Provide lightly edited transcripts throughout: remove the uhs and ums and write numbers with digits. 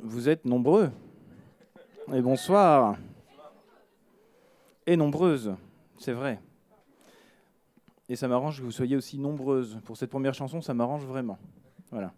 Vous êtes nombreux. Et bonsoir. Et nombreuses, c'est vrai. Et ça m'arrange que vous soyez aussi nombreuses. Pour cette première chanson, ça m'arrange vraiment. Voilà.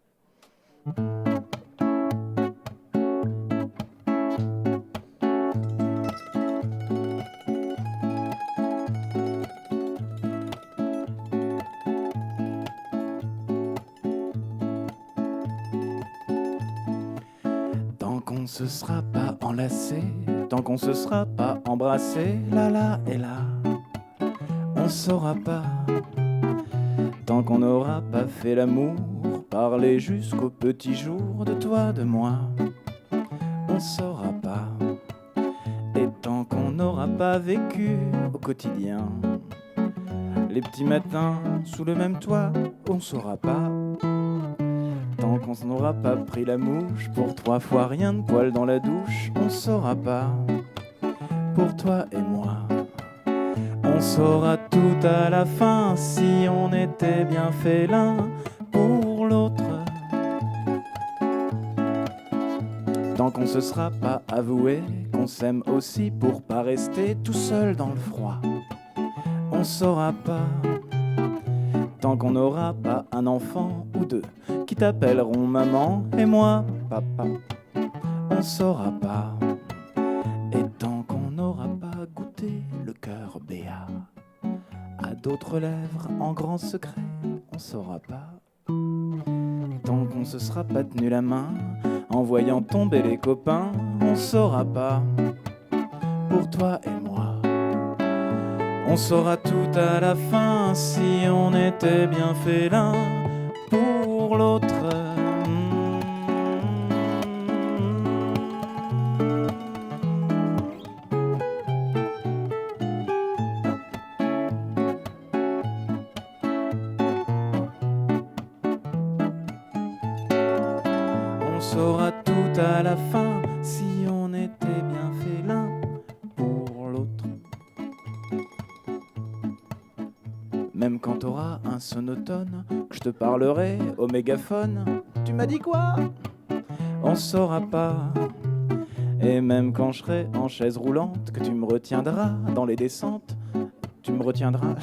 Tant qu'on se sera pas enlacé, tant qu'on se sera pas embrassé, là et là, on saura pas. Tant qu'on n'aura pas fait l'amour, parler jusqu'au petit jour de toi, de moi, on saura pas. Et tant qu'on n'aura pas vécu au quotidien, les petits matins sous le même toit, on saura pas. Tant qu'on n'aura pas pris la mouche pour 3 fois rien de poil dans la douche, on saura pas. Pour toi et moi, on saura tout à la fin si on était bien fait l'un pour l'autre. Tant qu'on se sera pas avoué qu'on s'aime aussi pour pas rester tout seul dans le froid, on saura pas. Tant qu'on n'aura pas un enfant ou deux qui t'appelleront maman et moi papa, on saura pas. Et tant qu'on n'aura pas goûté le cœur béat à d'autres lèvres en grand secret, on saura pas. Tant qu'on se sera pas tenu la main en voyant tomber les copains, on saura pas. Pour toi et moi, on saura tout à la fin si on était bien fait l'un pour l'autre. On saura tout à la fin si on était bien fait l'un pour l'autre. Même quand t'auras un sonotone, que je te parlerai au mégaphone, tu m'as dit quoi? On saura pas. Et même quand je serai en chaise roulante, que tu me retiendras dans les descentes, tu me retiendras,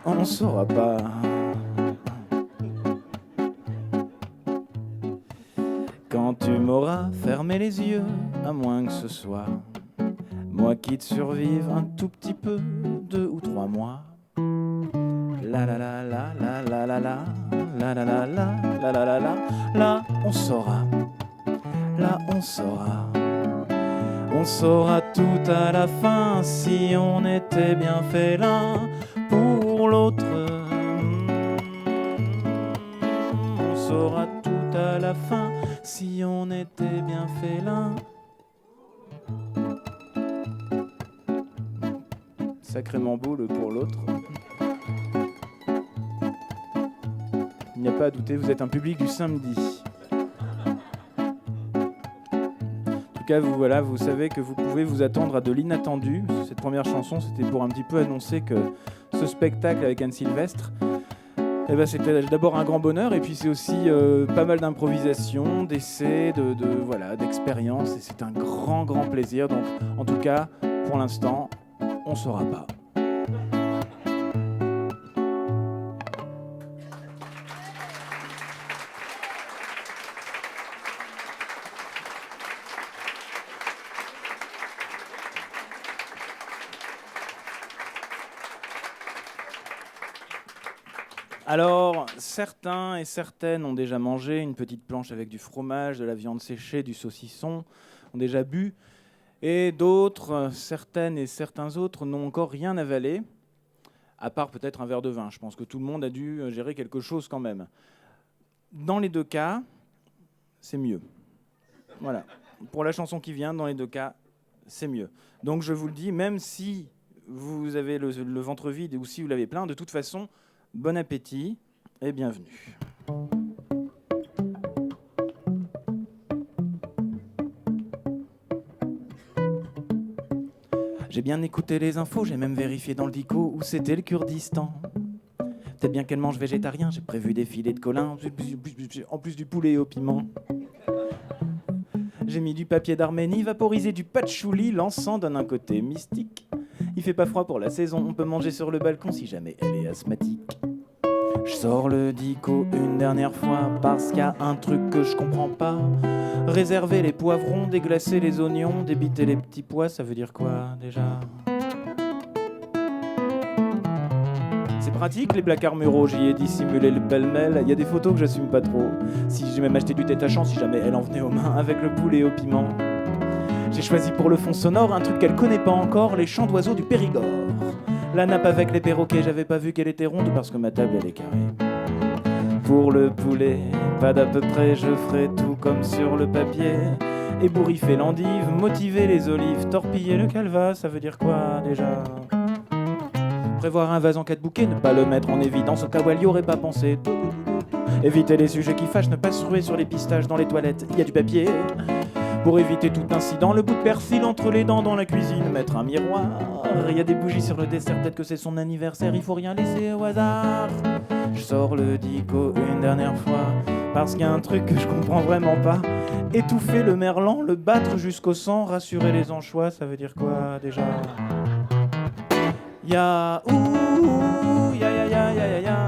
on saura pas. Quand tu m'auras fermé les yeux, à moins que ce soit moi qui te survive un tout petit peu, 2 ou 3 mois. La la la la la la la la la la la la la la la la, là on saura, là on saura. On saura tout à la fin si on était bien fait l'un pour l'autre. On saura tout à la fin si on était bien fait l'un. Sacrément beau le pour l'autre. Il n'y a pas à douter, vous êtes un public du samedi. En tout cas, vous savez que vous pouvez vous attendre à de l'inattendu. Cette première chanson, c'était pour un petit peu annoncer que ce spectacle avec Anne Sylvestre, c'était d'abord un grand bonheur, et puis c'est aussi pas mal d'improvisation, d'essais, d'expérience, et c'est un grand, grand plaisir. Donc, en tout cas, pour l'instant, on ne saura pas. Alors, certains et certaines ont déjà mangé une petite planche avec du fromage, de la viande séchée, du saucisson, ont déjà bu, et d'autres, certaines et certains autres, n'ont encore rien avalé, à part peut-être un verre de vin. Je pense que tout le monde a dû gérer quelque chose quand même. Dans les 2 cas, c'est mieux. Voilà. Pour la chanson qui vient, dans les 2 cas, c'est mieux. Donc je vous le dis, même si vous avez le ventre vide ou si vous l'avez plein, de toute façon, bon appétit et bienvenue. J'ai bien écouté les infos, j'ai même vérifié dans le dico où c'était le Kurdistan. Peut-être bien qu'elle mange végétarien, j'ai prévu des filets de colin, en plus du poulet au piment. J'ai mis du papier d'Arménie, vaporisé du patchouli, l'encens donne un côté mystique. Il fait pas froid pour la saison, on peut manger sur le balcon si jamais elle est asthmatique. Je sors le dico une dernière fois parce qu'il y a un truc que je comprends pas. Réserver les poivrons, déglacer les oignons, débiter les petits pois, ça veut dire quoi déjà? C'est pratique les placards muraux, j'y ai dissimulé le pêle-mêle. Il y a des photos que j'assume pas trop. Si j'ai même acheté du tétachant, si jamais elle en venait aux mains avec le poulet au piment. J'ai choisi pour le fond sonore un truc qu'elle connaît pas encore, les chants d'oiseaux du Périgord. La nappe avec les perroquets, j'avais pas vu qu'elle était ronde parce que ma table elle est carrée. Pour le poulet, pas d'à peu près, je ferai tout comme sur le papier. Ébouriffer l'endive, motiver les olives, torpiller le calva, ça veut dire quoi déjà? Prévoir un vase en 4 bouquets, ne pas le mettre en évidence au cas où elle y aurait pas pensé. Éviter les sujets qui fâchent, ne pas se ruer sur les pistaches dans les toilettes, il y a du papier. Pour éviter tout incident, le bout de persil entre les dents dans la cuisine, mettre un miroir. Il y a des bougies sur le dessert, peut-être que c'est son anniversaire, il faut rien laisser au hasard. Je sors le dico une dernière fois, parce qu'il y a un truc que je comprends vraiment pas. Étouffer le merlan, le battre jusqu'au sang, rassurer les anchois, ça veut dire quoi déjà? Ya ouh, ya ya ya ya ya ya.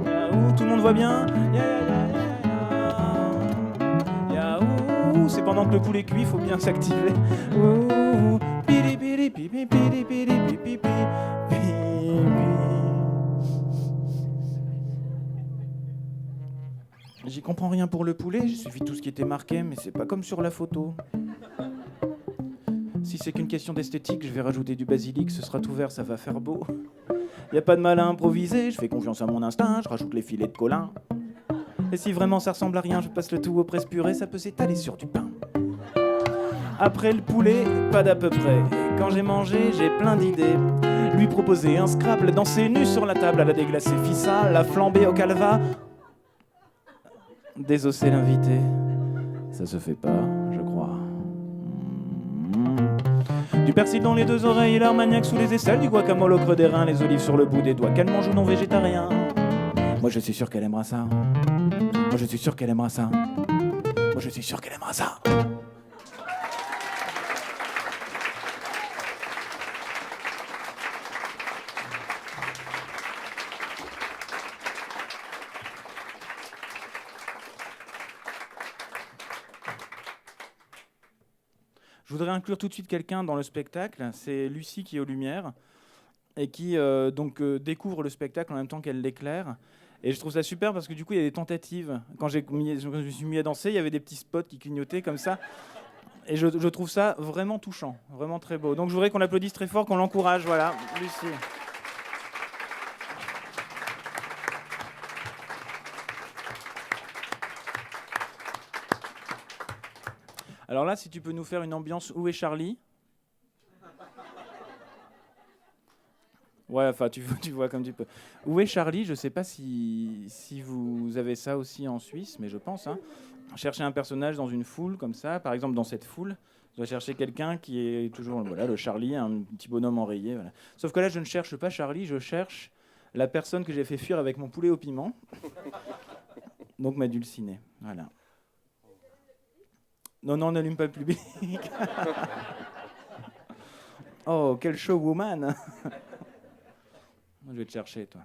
Ya ouh, tout le monde voit bien? Ya ya ya ya ya. Ya ouh, c'est pendant que le poulet cuit, faut bien s'activer. Ouh, piri piri pipi piri piri pipi pipi. J'y comprends rien pour le poulet, j'ai suivi tout ce qui était marqué, mais c'est pas comme sur la photo. Si c'est qu'une question d'esthétique, je vais rajouter du basilic, ce sera tout vert, ça va faire beau. Y a pas de mal à improviser, je fais confiance à mon instinct, je rajoute les filets de colin. Et si vraiment ça ressemble à rien, je passe le tout au presse purée, ça peut s'étaler sur du pain. Après le poulet, pas d'à peu près. Quand j'ai mangé, j'ai plein d'idées. Lui proposer un Scrabble, danser nu sur la table à la déglacée fissa, la flamber au calva. Désosser l'invité, ça se fait pas, je crois. Du persil dans les deux oreilles et l'armagnac sous les aisselles, du guacamole au creux des reins, les olives sur le bout des doigts. Qu'elle mange ou non végétarien? Moi je suis sûr qu'elle aimera ça. Moi je suis sûr qu'elle aimera ça. Moi je suis sûr qu'elle aimera ça. Je voudrais inclure tout de suite quelqu'un dans le spectacle. C'est Lucie qui est aux Lumières et qui découvre le spectacle en même temps qu'elle l'éclaire. Et je trouve ça super parce que du coup, il y a des tentatives. Quand je me suis mis à danser, il y avait des petits spots qui clignotaient comme ça. Et je trouve ça vraiment touchant, vraiment très beau. Donc je voudrais qu'on l'applaudisse très fort, qu'on l'encourage. Voilà, Lucie. Alors là, si tu peux nous faire une ambiance Où est Charlie? Ouais, enfin, tu vois comme tu peux. Où est Charlie? Je ne sais pas si vous avez ça aussi en Suisse, mais je pense. Hein. Chercher un personnage dans une foule comme ça, par exemple dans cette foule, je dois chercher quelqu'un qui est toujours le Charlie, un petit bonhomme enrayé. Voilà. Sauf que là, je ne cherche pas Charlie, je cherche la personne que j'ai fait fuir avec mon poulet au piment. Donc ma dulcinée. Voilà. Non, on n'allume pas le public. Oh, quel showwoman. Je vais te chercher, toi.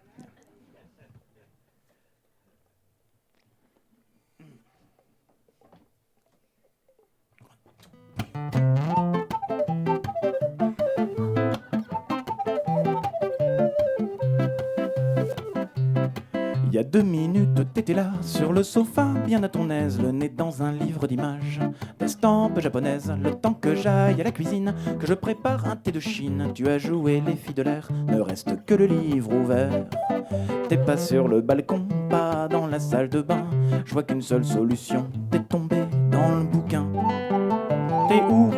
Il y a 2 minutes, t'étais là, sur le sofa, bien à ton aise, le nez dans un livre d'images, d'estampes japonaises, le temps que j'aille à la cuisine, que je prépare un thé de Chine. Tu as joué les filles de l'air, ne reste que le livre ouvert. T'es pas sur le balcon, pas dans la salle de bain, je vois qu'une seule solution, t'es tombé dans le bouquin. T'es où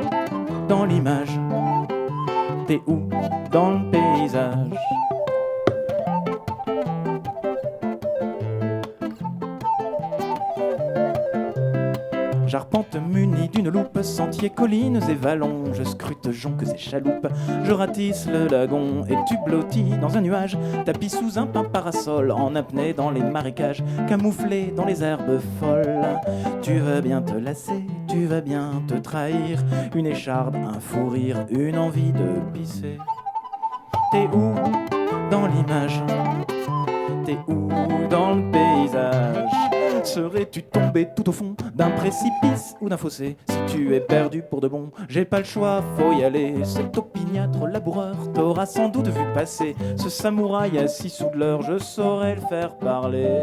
dans l'image? T'es où dans le paysage? J'arpente muni d'une loupe, sentiers, collines et vallons. Je scrute jonques et chaloupes, je ratisse le lagon. Et tu blottis dans un nuage, tapis sous un pain parasol, en apnée dans les marécages, camouflé dans les herbes folles. Tu veux bien te lasser, tu vas bien te trahir, une écharde, un fou rire, une envie de pisser. T'es où dans l'image? T'es où dans le paysage? Serais-tu tombé tout au fond d'un précipice ou d'un fossé? Si tu es perdu pour de bon, j'ai pas le choix, faut y aller. Cet opiniâtre laboureur t'aura sans doute vu passer. Ce samouraï assis sous de l'heure, je saurais le faire parler.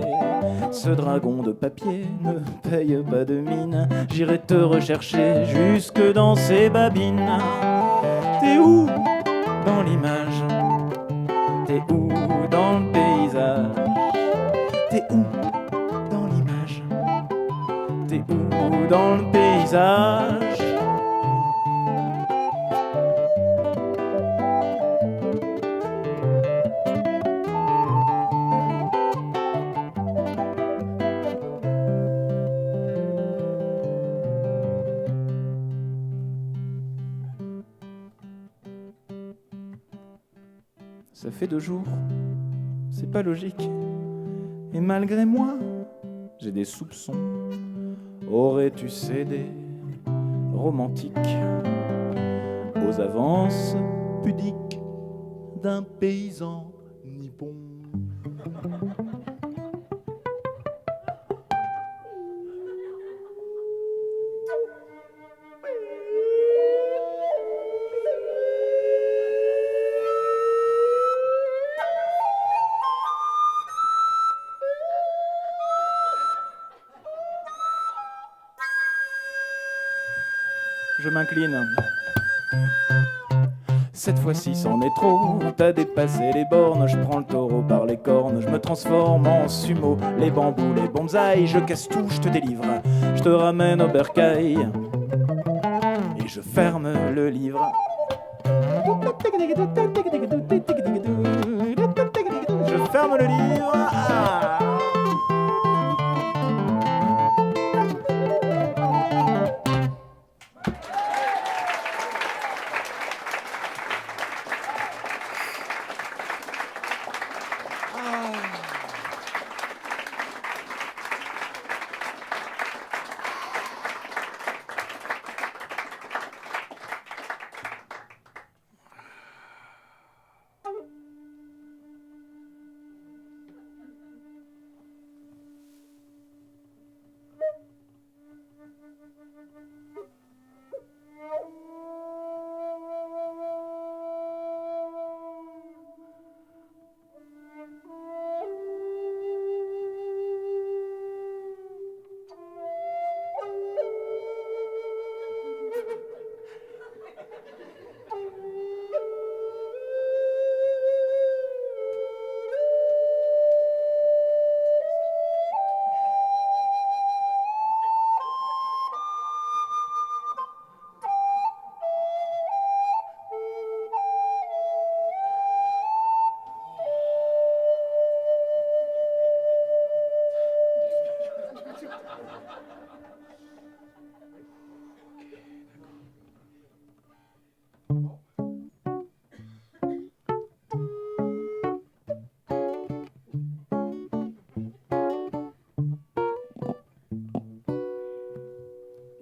Ce dragon de papier ne paye pas de mine, j'irai te rechercher jusque dans ses babines. T'es où dans l'image? T'es où dans le paysage? T'es où dans l'image? T'es où dans le paysage? Ça fait 2 jours, c'est pas logique. Et malgré moi, j'ai des soupçons. Aurais-tu cédé, romantique, aux avances pudiques d'un paysan nippon? Je m'incline. Cette fois-ci c'en est trop, t'as dépassé les bornes. Je prends le taureau par les cornes, je me transforme en sumo. Les bambous, les bonsaïs, je casse tout, je te délivre. Je te ramène au bercail et je ferme le livre. Je ferme le livre. Ah.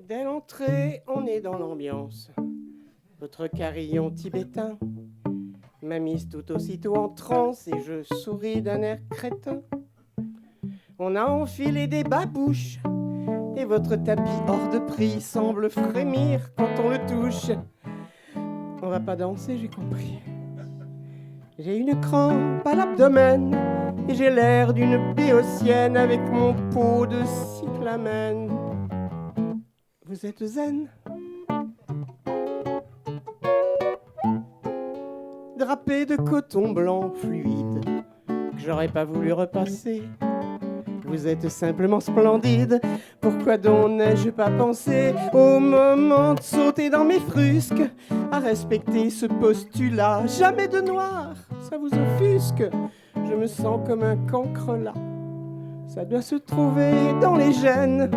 Dès l'entrée, on est dans l'ambiance. Votre carillon tibétain m'a mise tout aussitôt en transe et je souris d'un air crétin. On a enfilé des babouches et votre tapis hors de prix semble frémir quand on le touche. On va pas danser, j'ai compris. J'ai une crampe à l'abdomen et j'ai l'air d'une béotienne avec mon pot de cyclamène. Vous êtes zen? Drapé de coton blanc fluide que j'aurais pas voulu repasser. Vous êtes simplement splendide. Pourquoi donc n'ai-je pas pensé au moment de sauter dans mes frusques à respecter ce postulat? Jamais de noir, ça vous offusque. Je me sens comme un cancre là. Ça doit se trouver dans les gènes.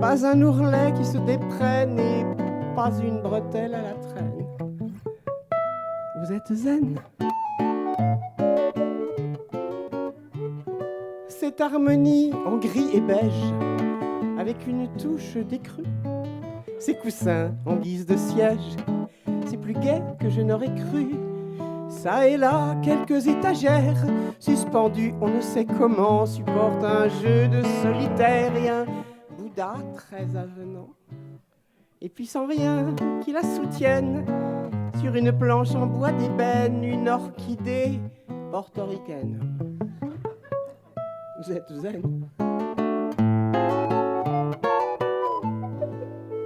Pas un ourlet qui se déprenne et pas une bretelle à la traîne. Vous êtes zen. Cette harmonie en gris et beige, avec une touche décrue. Ces coussins en guise de siège, c'est plus gai que je n'aurais cru. Ça et là, quelques étagères, suspendues, on ne sait comment, supportent un jeu de solitaire et un Bouddha très avenant. Et puis sans rien qui la soutienne, sur une planche en bois d'ébène, une orchidée portoricaine. Vous êtes zen.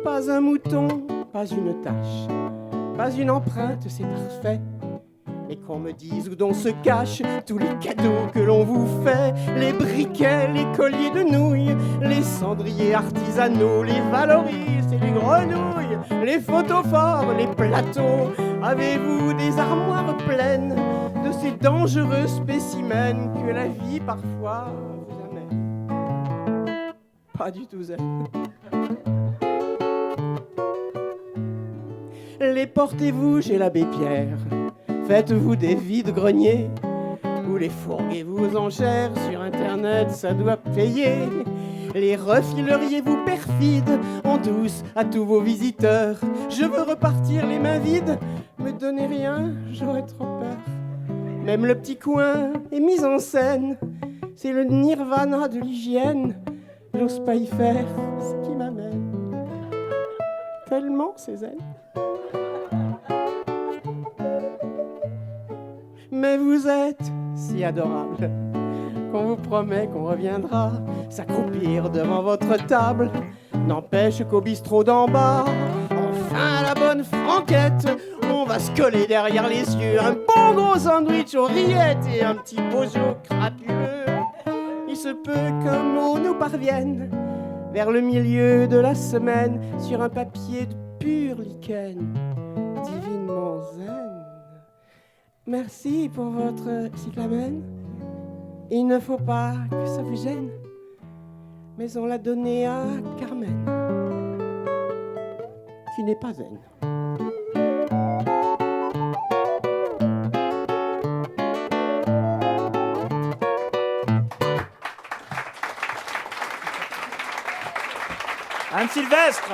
Pas un mouton, pas une tache, pas une empreinte, c'est parfait. Mais qu'on me dise où donc se cachent tous les cadeaux que l'on vous fait, les briquets, les colliers de nouilles, les cendriers artisanaux, les valoris et les grenouilles, les photophores, les plateaux. Avez-vous des armoires pleines de ces dangereux spécimens que la vie parfois vous amène? Pas du tout zen. Les portez-vous chez l'abbé Pierre? Faites-vous des vides-greniers? Ou les fourguez-vous aux enchères? Sur internet, ça doit payer. Les refileriez-vous perfides en douce à tous vos visiteurs? Je veux repartir les mains vides. Me donnez rien, j'aurais trop peur. Même le petit coin est mis en scène. C'est le nirvana de l'hygiène. J'ose pas y faire ce qui m'amène. Tellement c'est zen. Mais vous êtes si adorable qu'on vous promet qu'on reviendra s'accroupir devant votre table. N'empêche qu'au bistrot d'en bas, enfin la bonne franquette, on va se coller derrière les yeux un bon gros sandwich aux rillettes et un petit bojo crapuleux. Il se peut qu'un mot nous parvienne vers le milieu de la semaine sur un papier de pur lichen, divinement zen. Merci pour votre cyclamen. Il ne faut pas que ça vous gêne, mais on l'a donné à Carmen, qui n'est pas zen. Anne Sylvestre.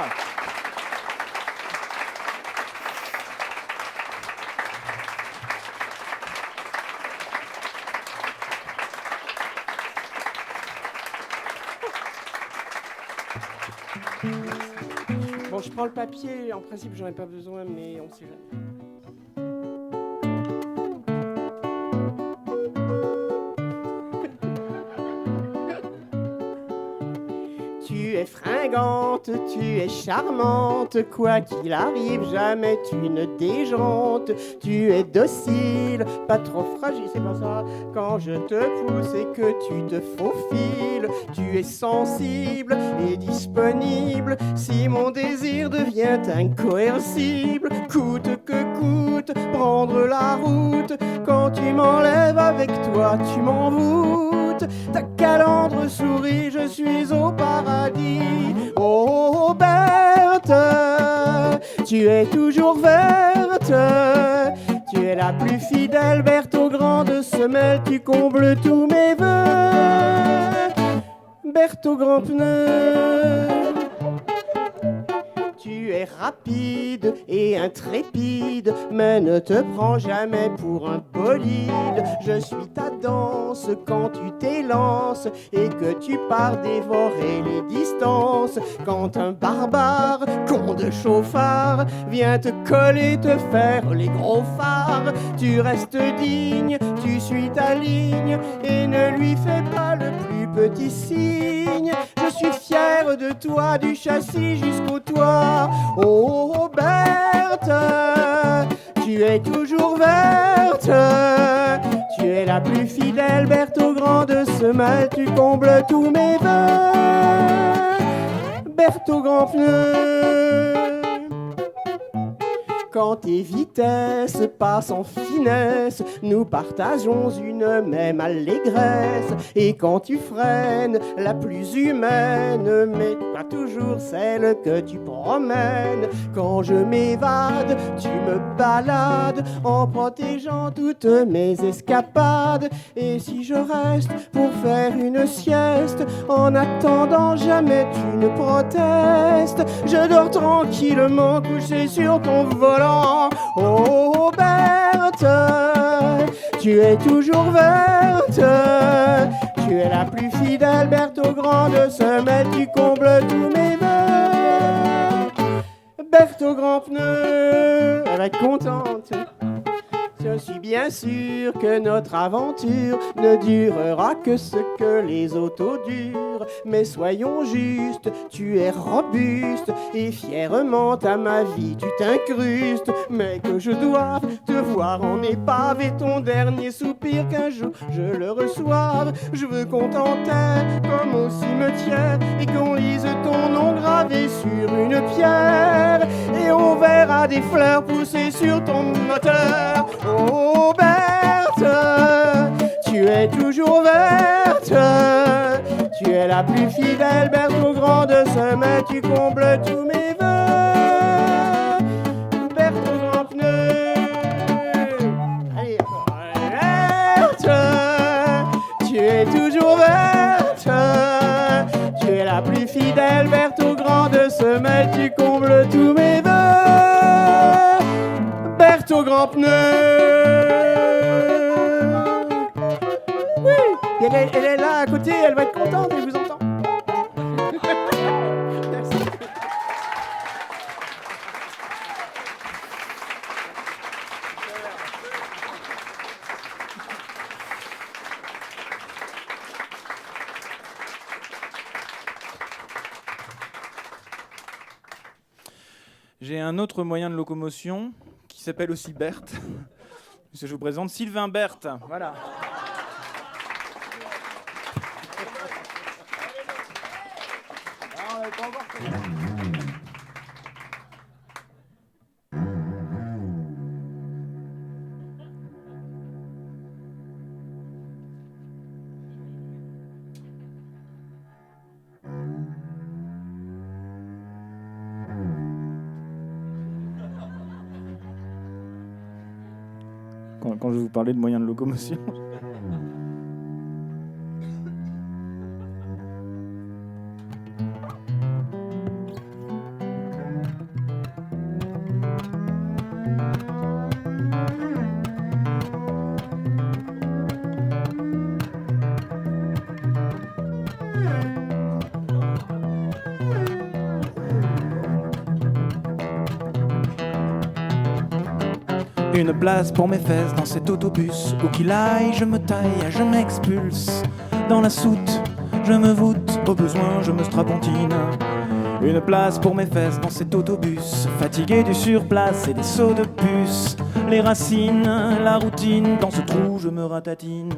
Bon, je prends le papier, en principe j'en ai pas besoin, mais on sait jamais. Tu es fringante, tu es charmante, quoi qu'il arrive, jamais tu ne déjantes. Tu es docile, pas trop fragile, c'est pas ça. Quand je te pousse et que tu te faufiles, tu es sensible et disponible. Si mon désir devient incoercible, coûte que coûte, prendre la route. Quand tu m'enlèves avec toi, tu m'envoûtes. Ta calandre sourit, je suis au paradis. Oh Berthe, tu es toujours verte. Tu es la plus fidèle, Berthe aux grandes semelles. Tu combles tous mes vœux, Berthe aux grands pneus. Tu es rapide et intrépide, mais ne te prends jamais pour un bolide. Je suis ta danse quand tu t'élances et que tu pars dévorer les distances. Quand un barbare, con de chauffard, vient te coller, te faire les gros phares, tu restes digne, tu suis ta ligne et ne lui fais pas le plus petit signe. Je suis fier de toi, du châssis jusqu'au toit. Oh Berthe, tu es toujours verte. Tu es la plus fidèle, Berthe aux grandes semelles. Tu combles tous mes vœux, Berthe aux grands pneus. Quand tes vitesses passent en finesse, nous partageons une même allégresse. Et quand tu freines, la plus humaine, mais pas toujours celle que tu promènes. Quand je m'évade, tu me balades en protégeant toutes mes escapades. Et si je reste pour faire une sieste, en attendant jamais tu ne protestes, je dors tranquillement couché sur ton volant. Oh Berthe, tu es toujours verte, tu es la plus fidèle Berthe au grand de semelle, tu combles tous mes vœux. Berthe au grand pneu, elle va être contente. Je suis bien sûr que notre aventure ne durera que ce que les autos durent. Mais soyons justes, tu es robuste et fièrement à ma vie tu t'incrustes. Mais que je doive te voir en épave et ton dernier soupir qu'un jour je le reçoive. Je veux qu'on t'enterre comme au cimetière et qu'on lise ton nom gravé sur une pierre. Et on verra des fleurs pousser sur ton moteur. Oh Berthe, tu es toujours verte, tu es la plus fidèle Berthe au grand de semelle, tu combles tous mes vœux. Berthe au grand pneu. Allez, Berthe, tu es toujours verte, tu es la plus fidèle Berthe au grand de semelle, tu combles tous mes vœux. Berthe au grand pneu. Oui, elle est là à côté, elle va être contente, elle vous entend. Merci. J'ai un autre moyen de locomotion qui s'appelle aussi Berthe. Je vous présente Sylvain Berthe. Voilà. Quand je vais vous parler de moyens de locomotion. Une place pour mes fesses dans cet autobus. Où qu'il aille, je me taille, je m'expulse. Dans la soute, je me voûte. Au besoin, je me strapontine. Une place pour mes fesses dans cet autobus. Fatigué du surplace et des sauts de puce. Les racines, la routine, dans ce trou, je me ratatine.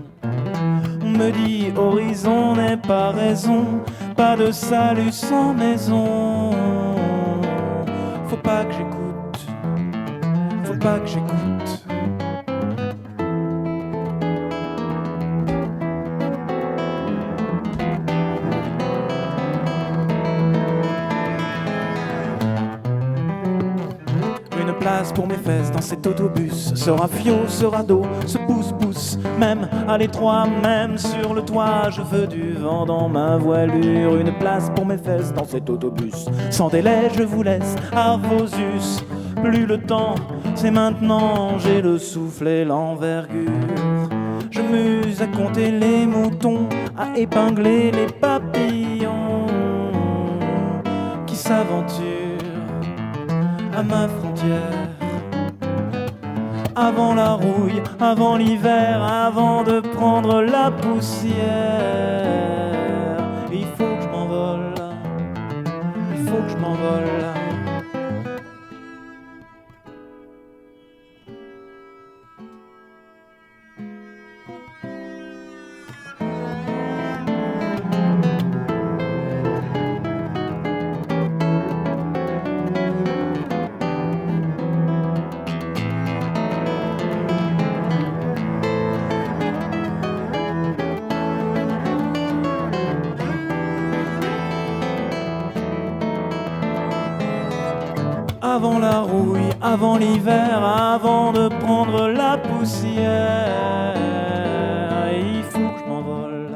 On me dit horizon n'est pas raison. Pas de salut sans maison. Faut pas que j'écoute. Faut pas que j'écoute. Une place pour mes fesses dans cet autobus. Ce rafio, ce radeau, ce pouce-pouce. Même à l'étroit, même sur le toit. Je veux du vent dans ma voilure. Une place pour mes fesses dans cet autobus. Sans délai, je vous laisse à vos us. Plus le temps, c'est maintenant, j'ai le souffle et l'envergure. Je m'use à compter les moutons, à épingler les papillons qui s'aventurent à ma frontière. Avant la rouille, avant l'hiver, avant de prendre la poussière. Il faut que je m'envole, il faut que je m'envole. avant la rouille, avant l'hiver, avant de prendre la poussière. Il faut que je m'envole,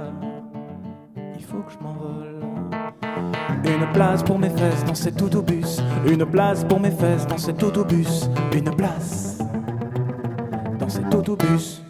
il faut que je m'envole. Une place pour mes fesses dans cet autobus, une place pour mes fesses dans cet autobus, une place dans cet autobus.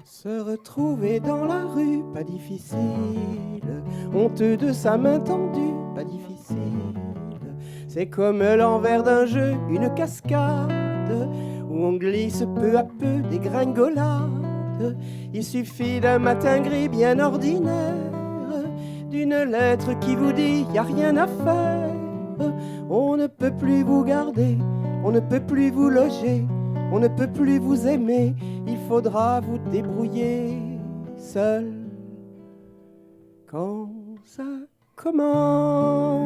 Se retrouver dans la rue, pas difficile. Honteux de sa main tendue, pas difficile. C'est comme l'envers d'un jeu, une cascade où on glisse peu à peu des gringolades. Il suffit d'un matin gris bien ordinaire, d'une lettre qui vous dit y a rien à faire. On ne peut plus vous garder, on ne peut plus vous loger, on ne peut plus vous aimer. Il faudra vous débrouiller seul. Quand ça commence,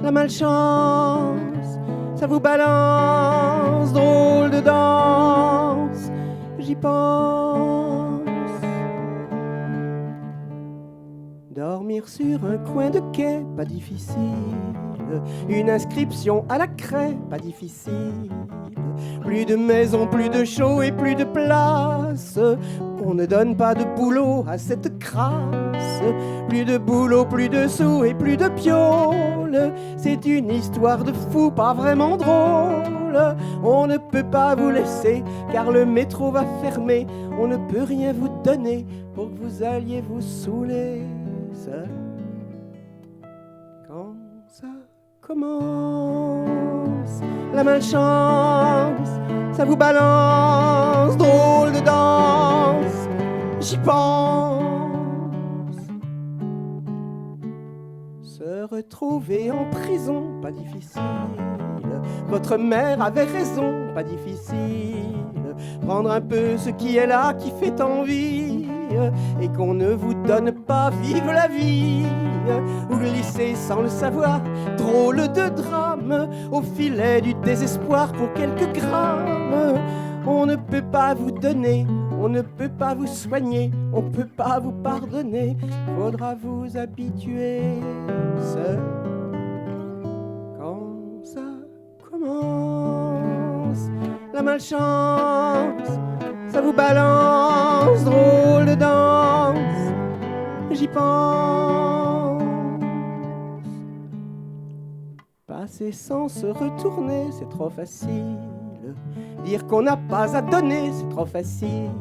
la malchance, ça vous balance, drôle de danse, j'y pense. Dormir sur un coin de quai, pas difficile. Une inscription à la craie, pas difficile. Plus de maison, plus de chaud et plus de place. On ne donne pas de boulot à cette crasse. Plus de boulot, plus de sous et plus de piole. C'est une histoire de fou, pas vraiment drôle. On ne peut pas vous laisser car le métro va fermer. On ne peut rien vous donner pour que vous alliez vous saouler seul. Quand ça commence, la malchance, ça vous balance, drôle de danse, j'y pense. Se retrouver en prison, pas difficile. Votre mère avait raison, pas difficile. Prendre un peu ce qui est là, qui fait envie, et qu'on ne vous donne pas, vive la vie. Ou glisser sans le savoir, drôle de drame, au filet du désespoir pour quelques grammes. On ne peut pas vous donner, on ne peut pas vous soigner, on peut pas vous pardonner. Faudra vous habituer seul. Quand ça commence, la malchance, ça vous balance, drôle de danse, j'y pense. Passer sans se retourner, c'est trop facile. Dire qu'on n'a pas à donner, c'est trop facile.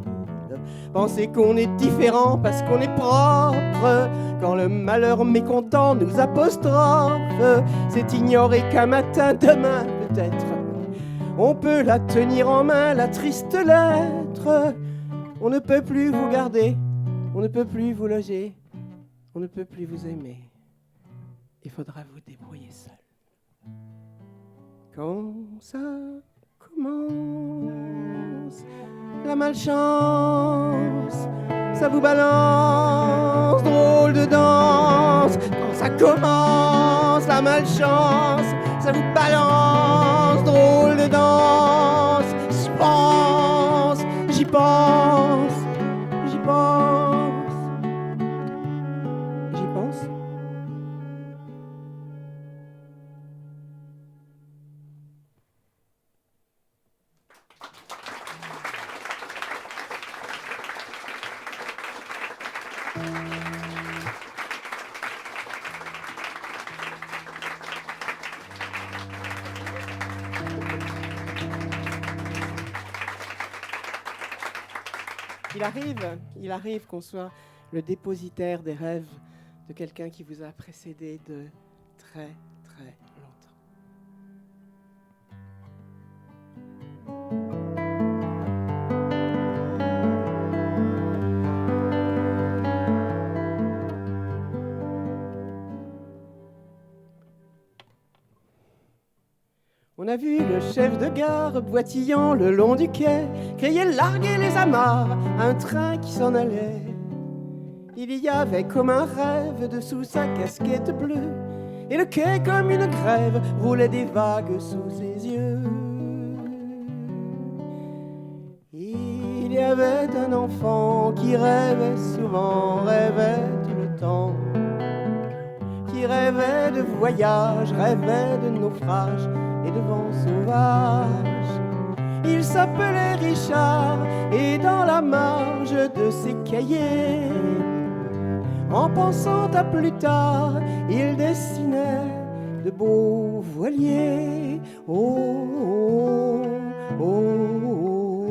Penser qu'on est différent parce qu'on est propre. Quand le malheur mécontent nous apostrophe, c'est ignorer qu'un matin, demain peut-être, on peut la tenir en main, la triste lettre. On ne peut plus vous garder, on ne peut plus vous loger, on ne peut plus vous aimer. Il faudra vous débrouiller seul. Quand ça commence, la malchance, ça vous balance, drôle de danse. Quand ça commence, la malchance, ça vous balance, drôle de danse. J'y pense, j'y pense, j'y pense, j'y pense. Il arrive qu'on soit le dépositaire des rêves de quelqu'un qui vous a précédé de très, très longtemps. On a vu le chef de gare boitillant le long du quai, crier larguer les amarres, un train qui s'en allait. Il y avait comme un rêve dessous sa casquette bleue, et le quai comme une grève roulait des vagues sous ses yeux. Il y avait un enfant qui rêvait souvent, rêvait tout le temps, qui rêvait de voyage, rêvait de naufrage et de vent sauvage. Il s'appelait Richard et dans la marge de ses cahiers, en pensant à plus tard, il dessinait de beaux voiliers. Oh, oh, oh, oh.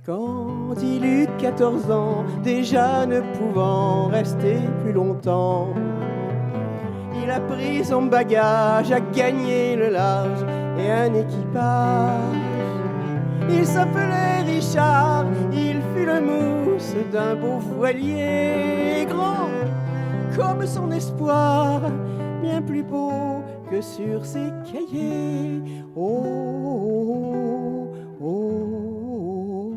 Quand il eut 14 ans, déjà ne pouvant rester plus longtemps, il a pris son bagage, a gagné le large et un équipage. Il s'appelait Richard, il fut le mousse d'un beau voilier, grand comme son espoir, bien plus beau que sur ses cahiers. Oh, oh, oh, oh.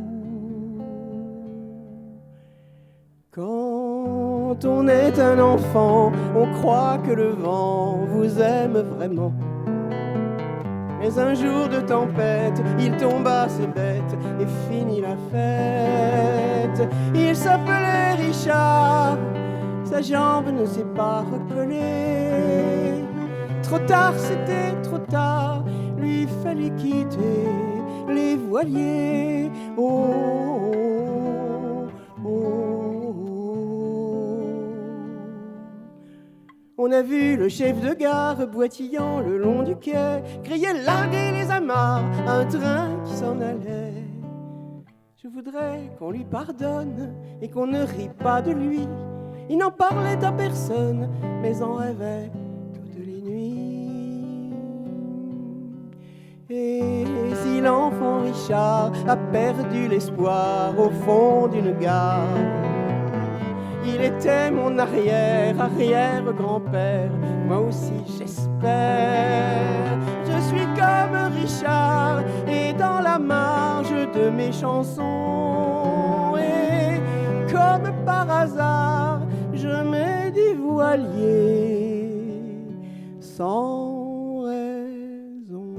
Quand on est un enfant, on croit que le vent vous aime vraiment. Mais un jour de tempête, il tomba, c'est bête, et finit la fête. Il s'appelait Richard, sa jambe ne s'est pas recollée. Trop tard, c'était trop tard, lui fallait quitter les voiliers. Oh, oh, oh, oh. On a vu le chef de gare boitillant le long du quai, crier larguer les amarres, un train qui s'en allait. Je voudrais qu'on lui pardonne et qu'on ne rit pas de lui. Il n'en parlait à personne, mais en rêvait toutes les nuits. Et si l'enfant Richard a perdu l'espoir au fond d'une gare, il était mon arrière-grand-père, moi aussi j'espère. Je suis comme Richard et dans la marge de mes chansons, et comme par hasard, je mets des voiliers sans raison.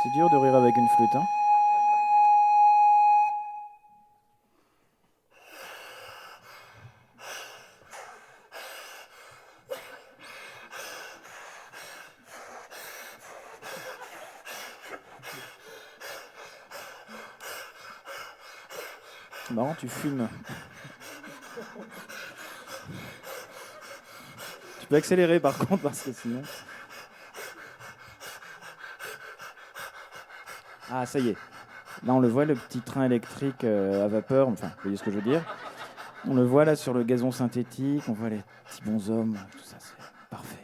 C'est dur de rire avec une flûte, hein. C'est marrant, tu fumes. Tu peux accélérer par contre parce que sinon... Ah, ça y est. Là, on le voit, le petit train électrique à vapeur. Enfin, vous voyez ce que je veux dire. On le voit là sur le gazon synthétique. On voit les petits bonshommes. Tout ça, c'est parfait.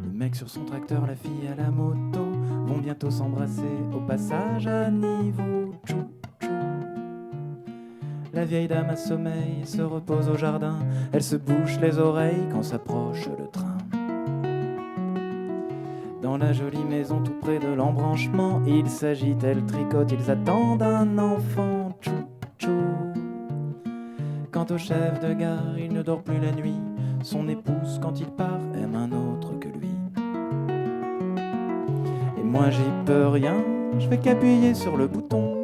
Le mec sur son tracteur, la fille à la moto vont bientôt s'embrasser au passage à niveau. Tchou. La vieille dame à sommeil se repose au jardin. Elle se bouche les oreilles quand s'approche le train. Dans la jolie maison tout près de l'embranchement, ils s'agitent, elle tricote, ils attendent un enfant. Tchou, tchou. Quand Quant au chef de gare, il ne dort plus la nuit. Son épouse, quand il part, aime un autre que lui. Et moi j'y peux rien, je fais qu'appuyer sur le bouton.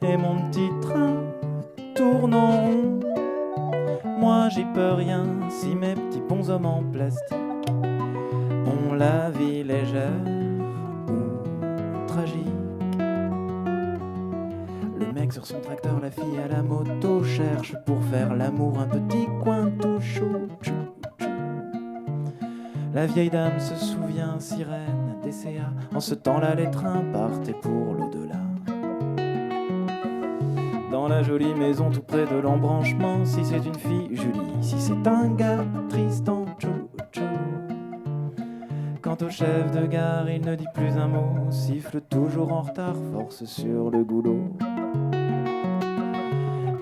Et mon petit train tourne en rond. Moi j'y peux rien si mes petits bonshommes en plastique ont la vie légère ou tragique. Le mec sur son tracteur, la fille à la moto cherche pour faire l'amour un petit coin tout chaud. La vieille dame se souvient, sirène des CA. En ce temps-là, les trains partaient pour l'au-delà. Dans la jolie maison tout près de l'embranchement, si c'est une fille, Julie, si c'est un gars, Tristan, tchou. Quant au chef de gare, il ne dit plus un mot, siffle toujours en retard, force sur le goulot.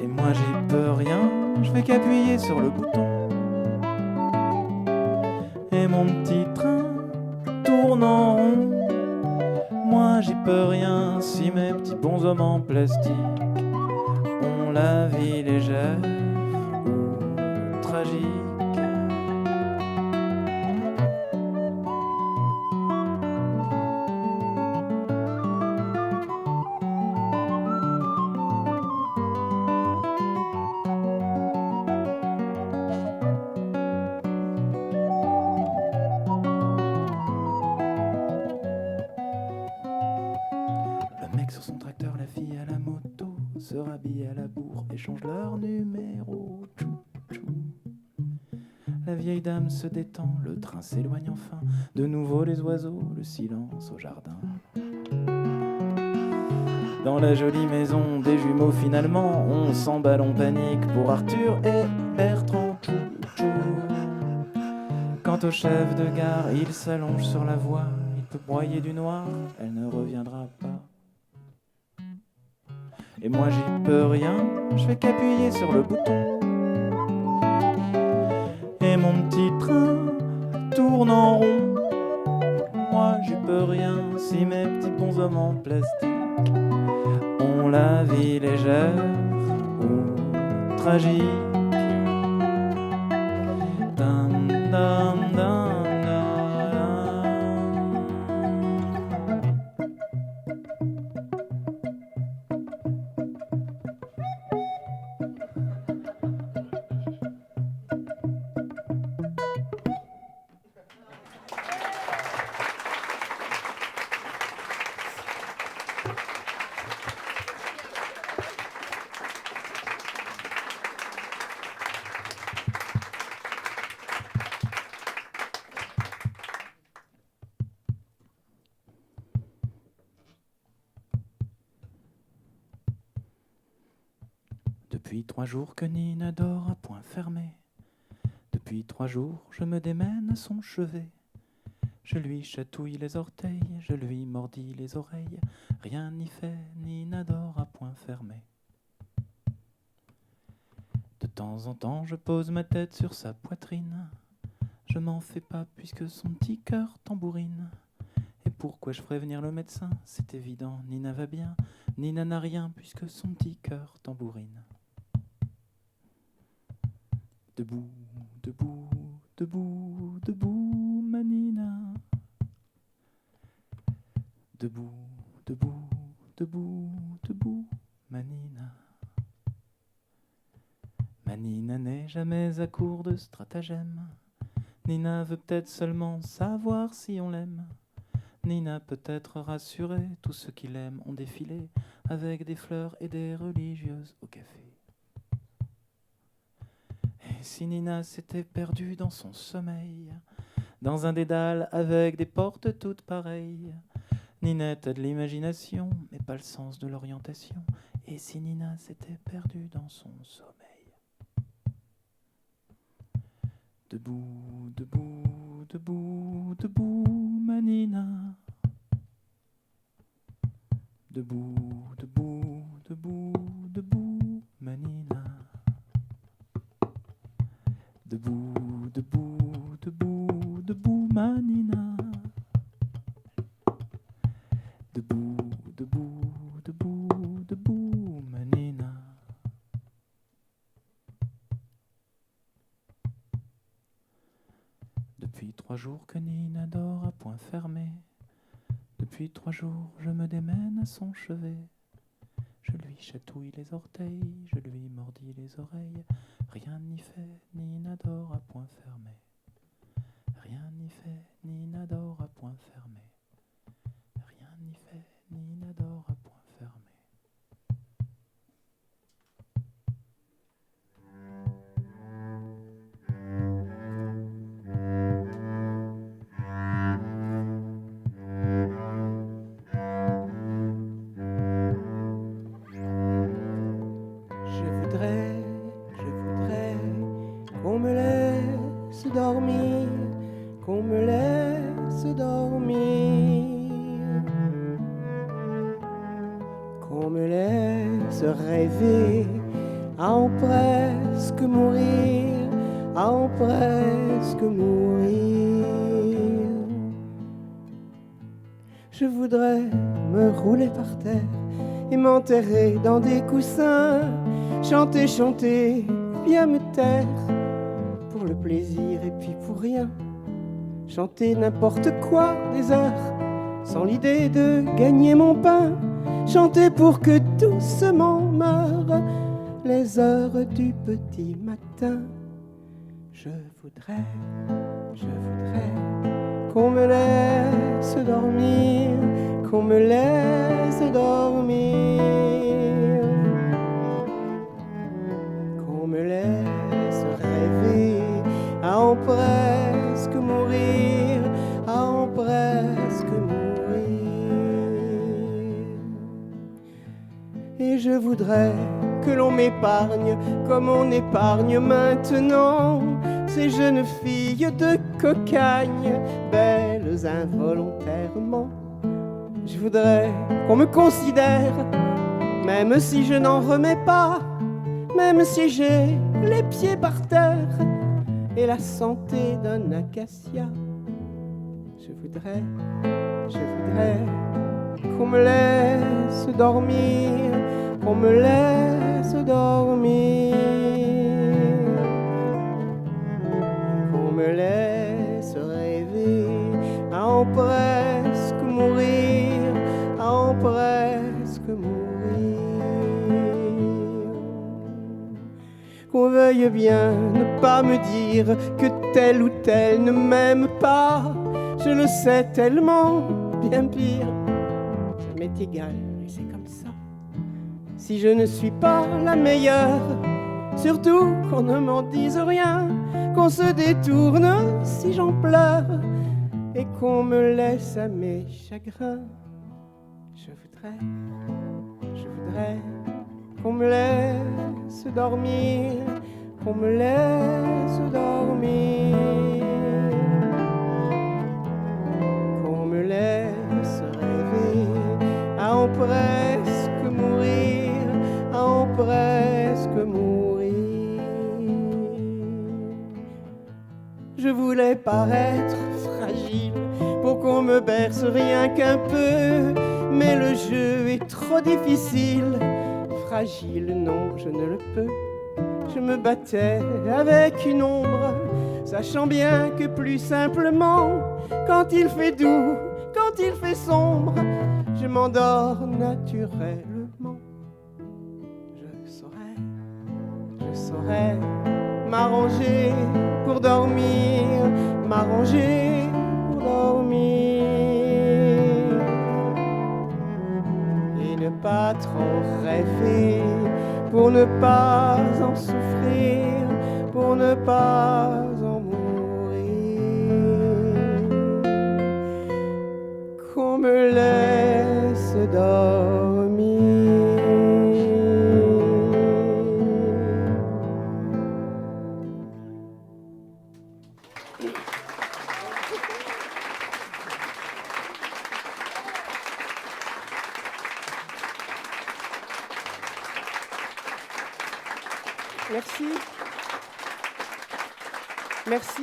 Et moi j'y peux rien, je fais qu'appuyer sur le bouton. Et mon petit train tourne en rond. Moi j'y peux rien si mes petits bonshommes en plastique ont la vie légère ou tragique. Sur son tracteur, la fille à la moto se rhabille à la bourre, échange leur numéro. Tchou. La vieille dame se détend, le train s'éloigne enfin. De nouveau les oiseaux, le silence au jardin. Dans la jolie maison des jumeaux finalement, on s'emballe en panique pour Arthur et Bertrand. Tchou. Quant au chef de gare, il s'allonge sur la voie. Il peut broyer du noir, elle ne reviendra pas. Et moi j'y peux rien, je fais qu'appuyer sur le bouton. Et mon petit train tourne en rond. Moi j'y peux rien si mes petits bonshommes en plastique ont la vie légère ou tragique. Dam, dam, dam. Depuis 3 jours que Nina dort à point fermé. Depuis 3 jours, je me démène à son chevet. Je lui chatouille les orteils, je lui mordis les oreilles. Rien n'y fait, Nina dort à point fermé. De temps en temps, je pose ma tête sur sa poitrine. Je m'en fais pas puisque son petit cœur tambourine. Et pourquoi je ferais venir le médecin? C'est évident, Nina va bien. Nina n'a rien puisque son petit cœur tambourine. Debout, debout, debout, debout, ma Nina. Debout, debout, debout, debout, ma Nina. Ma Nina n'est jamais à court de stratagèmes. Nina veut peut-être seulement savoir si on l'aime. Nina peut être rassurée, tous ceux qui l'aiment ont défilé avec des fleurs et des religieuses au café. Et si Nina s'était perdue dans son sommeil, dans un dédale avec des portes toutes pareilles, Ninette a de l'imagination, mais pas le sens de l'orientation. Et si Nina s'était perdue dans son sommeil? Debout, debout, debout, debout, ma Nina. Debout, debout, debout, debout, ma Nina. Debout, debout, debout, debout, ma Nina. Debout, debout, debout, debout, ma Nina. 3 jours que Nina dort à point fermé. Depuis 3 jours, je me démène à son chevet. Je lui chatouille les orteils, je lui mordis les oreilles. Rien n'y fait, Nina dort à point fermé. Rien n'y fait, Nina dort à point fermé. Rien n'y fait, Nina dort à point fermé. Je voudrais qu'on me laisse dormir, qu'on me laisse dormir, qu'on me laisse rêver, à en presque mourir, à en presque mourir. Je voudrais me rouler par terre et m'enterrer dans des coussins, chanter, chanter, bien me taire, pour le plaisir et puis pour rien, chanter n'importe quoi des heures, sans l'idée de gagner mon pain, chanter pour que doucement meurent les heures du petit matin. Je voudrais qu'on me laisse dormir, qu'on me laisse dormir, qu'on me laisse rêver, à en presque mourir, à en presque mourir. Et je voudrais que l'on m'épargne comme on épargne maintenant ces jeunes filles de cocagne, belles involontairement. Je voudrais qu'on me considère, même si je n'en remets pas, même si j'ai les pieds par terre et la santé d'un acacia. Je voudrais qu'on me laisse dormir, qu'on me laisse dormir, qu'on me laisse rêver, à en presque mourir, à en presque mourir. Qu'on veuille bien ne pas me dire que tel ou tel ne m'aime pas, je le sais tellement, bien pire, ça m'est égal et c'est comme ça. Si je ne suis pas la meilleure, surtout qu'on ne m'en dise rien, qu'on se détourne si j'en pleure et qu'on me laisse à mes chagrins. Je voudrais qu'on me laisse dormir, qu'on me laisse dormir, qu'on me laisse rêver, à en presque mourir, à en presque mourir. Je voulais paraître fragile pour qu'on me berce rien qu'un peu, mais le jeu est trop difficile. Fragile, non, je ne le peux. Je me battais avec une ombre, sachant bien que plus simplement, quand il fait doux, quand il fait sombre, je m'endors naturellement. Je saurais m'arranger pour dormir, m'arranger pour dormir, et ne pas trop rêver, pour ne pas en souffrir, pour ne pas en mourir. Qu'on me laisse dormir. Merci. Merci,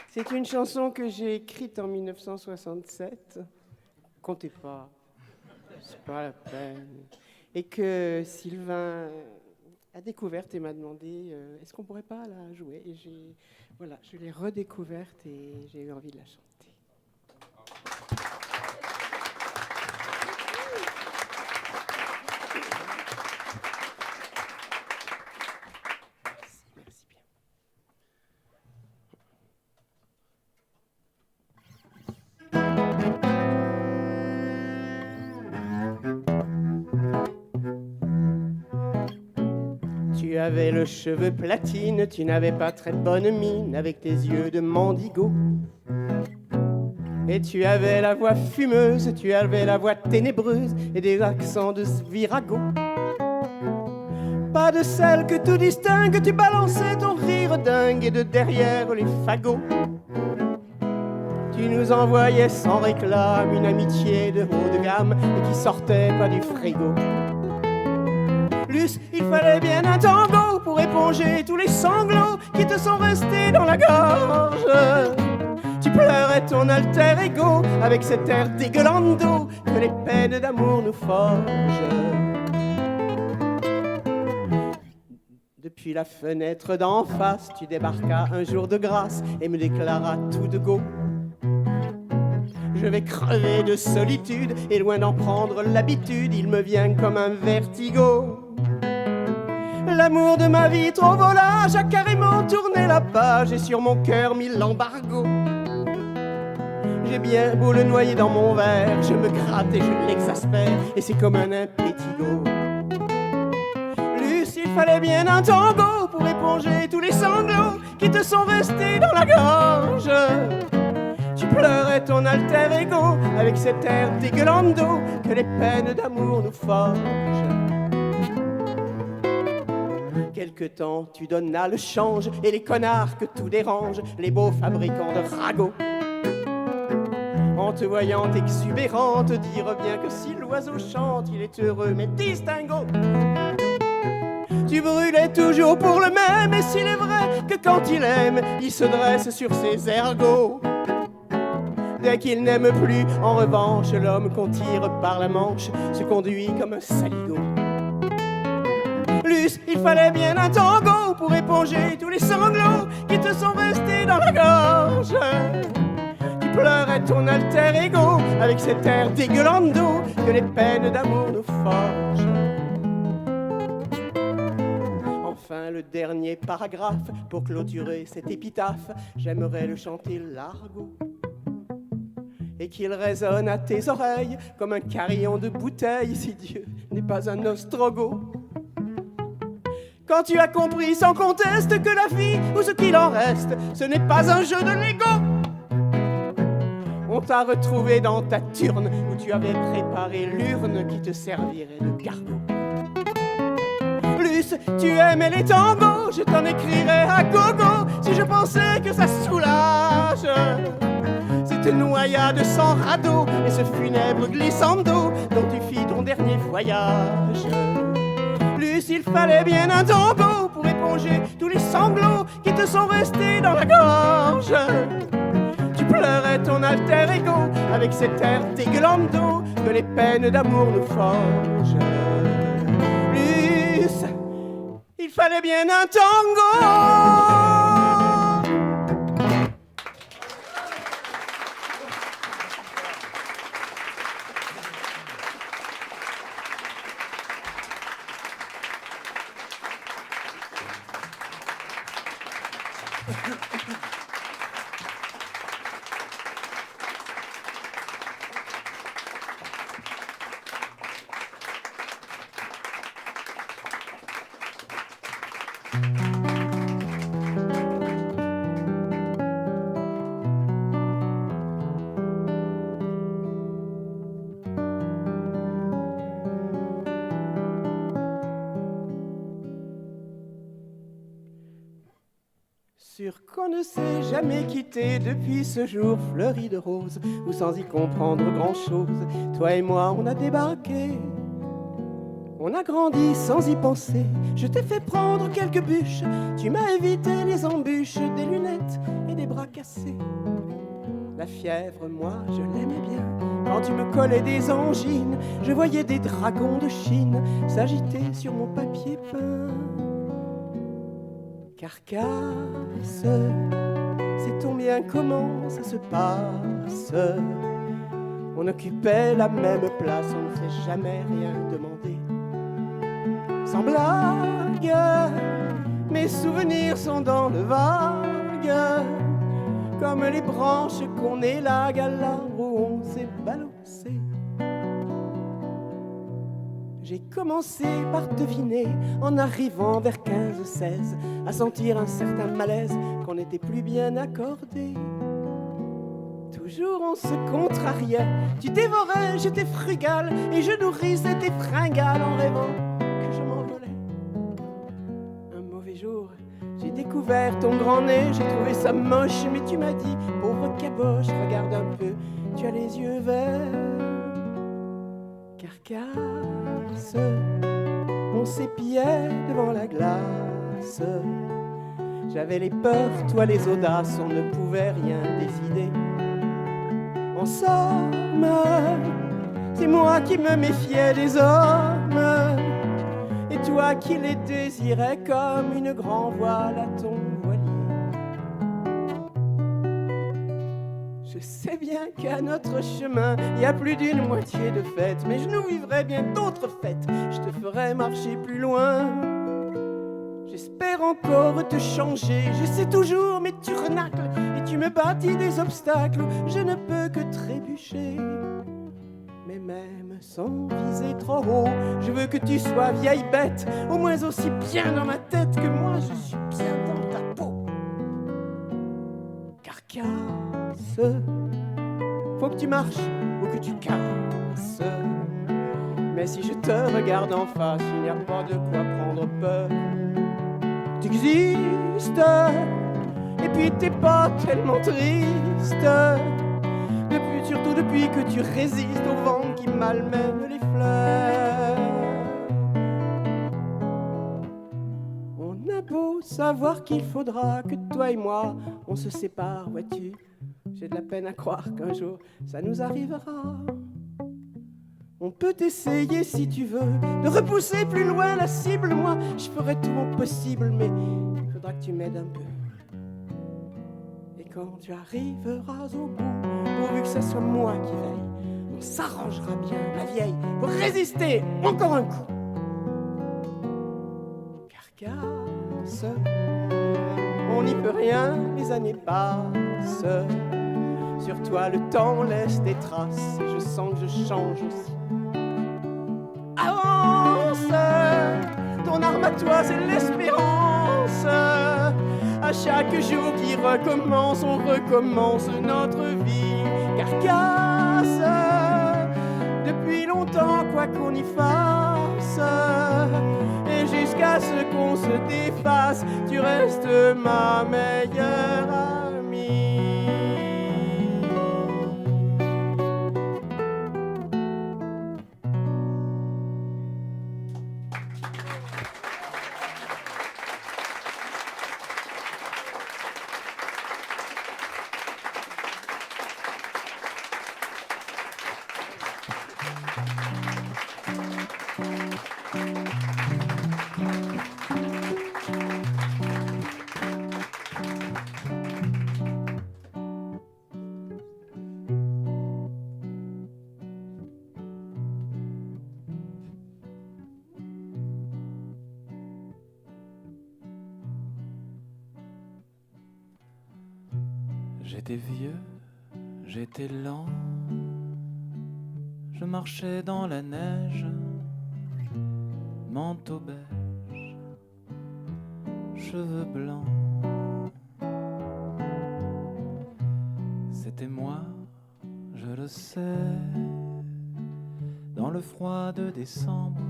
c'est une chanson que j'ai écrite en 1967. Comptez pas, c'est pas la peine. Et que Sylvain a découverte et m'a demandé est-ce qu'on pourrait pas la jouer. Et je l'ai redécouverte et j'ai eu envie de la chanter. Merci bien. Tu avais le cheveu platine, tu n'avais pas très bonne mine avec tes yeux de mendigo. Et tu avais la voix fumeuse, tu avais la voix ténébreuse et des accents de virago. Pas de celle que tout distingue, tu balançais ton rire dingue et de derrière les fagots. Tu nous envoyais sans réclame une amitié de haut de gamme et qui sortait pas du frigo. Luce, il fallait bien un tango pour éponger tous les sanglots qui te sont restés dans la gorge. Tu pleurais ton alter ego avec cet air dégueulant d'eau que les peines d'amour nous forgent. Depuis la fenêtre d'en face, tu débarquas un jour de grâce et me déclaras tout de go. Je vais crever de solitude et loin d'en prendre l'habitude, il me vient comme un vertigo. L'amour de ma vie trop volage a carrément tourné la page et sur mon cœur mis l'embargo. J'ai bien beau le noyer dans mon verre, je me gratte et je l'exaspère et c'est comme un impétigo. Luce, il fallait bien un tango pour éponger tous les sanglots qui te sont restés dans la gorge. Tu pleurais ton alter ego avec cet air dégueulant d'eau que les peines d'amour nous forgent. Quelque temps, tu donnas le change et les connards que tout dérange, les beaux fabricants de ragots. En te voyant exubérante, dire bien que si l'oiseau chante, il est heureux mais distingo. Tu brûlais toujours pour le même, et s'il est vrai que quand il aime, il se dresse sur ses ergots. Dès qu'il n'aime plus, en revanche, l'homme qu'on tire par la manche se conduit comme un saligo. Luce, il fallait bien un tango pour éponger tous les sanglots qui te sont restés dans la gorge. Tu pleurais ton alter ego avec cet air dégueulant d'eau que les peines d'amour nous forgent. Enfin, le dernier paragraphe pour clôturer cette épitaphe, j'aimerais le chanter largo. Et qu'il résonne à tes oreilles comme un carillon de bouteille, si Dieu n'est pas un ostrogo. Quand tu as compris sans conteste que la vie, ou ce qu'il en reste, ce n'est pas un jeu de Lego. On t'a retrouvé dans ta turne où tu avais préparé l'urne qui te servirait de cargo. Luce, tu aimais les tangos, je t'en écrirais à gogo si je pensais que ça soulage. Cette noyade sans radeau et ce funèbre glissando dont tu fis ton dernier voyage. Luce, il fallait bien un tango pour éponger tous les sanglots qui te sont restés dans la gorge. Tu pleurais ton alter ego avec cet air dégueulant d'eau que les peines d'amour nous forgent. Luce, il fallait bien un tango. Sûr qu'on ne s'est jamais quitté depuis ce jour fleuri de roses, où sans y comprendre grand-chose, toi et moi on a débarqué. On a grandi sans y penser, je t'ai fait prendre quelques bûches, tu m'as évité les embûches, des lunettes et des bras cassés. La fièvre, moi, je l'aimais bien, Quand tu me collais des angines, je voyais des dragons de Chine s'agiter sur mon papier peint. Carcasse, sait-on bien comment ça se passe? On occupait la même place, on ne s'est jamais rien demandé. Sans blague, mes souvenirs sont dans le vague, comme les branches qu'on élague à l'arbre où on s'est balancé. J'ai commencé par deviner, en arrivant vers 15-16, à sentir un certain malaise qu'on n'était plus bien accordé. Toujours on se contrariait, tu dévorais, j'étais frugal, et je nourrissais tes fringales en rêvant que je m'envolais. Un mauvais jour, j'ai découvert ton grand nez, j'ai trouvé ça moche, mais tu m'as dit, pauvre caboche, regarde un peu, tu as les yeux verts. Carcasse, on s'épiait devant la glace. J'avais les peurs, toi les audaces, on ne pouvait rien décider. En somme, c'est moi qui me méfiais des hommes, et toi qui les désirais comme une grand voile à ton voilier. Je sais bien qu'à notre chemin, il y a plus d'une moitié de fêtes, mais je nous vivrai bien d'autres fêtes, je te ferai marcher plus loin. J'espère encore te changer, je sais toujours, mais tu renacles, et tu me bâtis des obstacles, je ne peux que trébucher. Mais même sans viser trop haut, je veux que tu sois vieille bête, au moins aussi bien dans ma tête que moi je suis bien dans ta peau. Carcasse, faut que tu marches ou que tu casses. Mais si je te regarde en face, il n'y a pas de quoi prendre peur. T'existes, et puis t'es pas tellement triste, surtout depuis que tu résistes au vent qui malmène les fleurs. On a beau savoir qu'il faudra que toi et moi on se sépare, vois-tu, j'ai de la peine à croire qu'un jour ça nous arrivera. On peut essayer si tu veux de repousser plus loin la cible. Moi, je ferai tout mon possible, mais il faudra que tu m'aides un peu. Et quand tu arriveras au bout, pourvu que ce soit moi qui veille, on s'arrangera bien, ma vieille, pour résister encore un coup. Carcasse, on n'y peut rien, les années passent. Sur toi, le temps laisse des traces, et je sens que je change aussi. Avance, ton arme à toi c'est l'espérance. À chaque jour qui recommence, on recommence notre vie. Carcasse, depuis longtemps quoi qu'on y fasse, et jusqu'à ce qu'on se défasse, tu restes ma meilleure amie. J'étais vieux, j'étais lent, je marchais dans la neige, manteau beige, cheveux blancs. C'était moi, je le sais, dans le froid de décembre,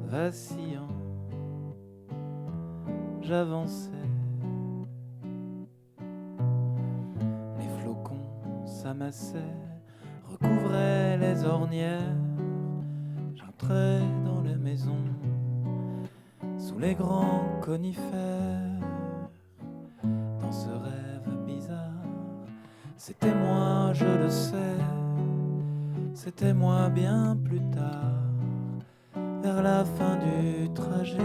vacillant, j'avançais. S'amassait, recouvrait les ornières. J'entrais dans les maisons, sous les grands conifères. Dans ce rêve bizarre, C'était moi, je le sais, c'était moi bien plus tard, vers la fin du trajet.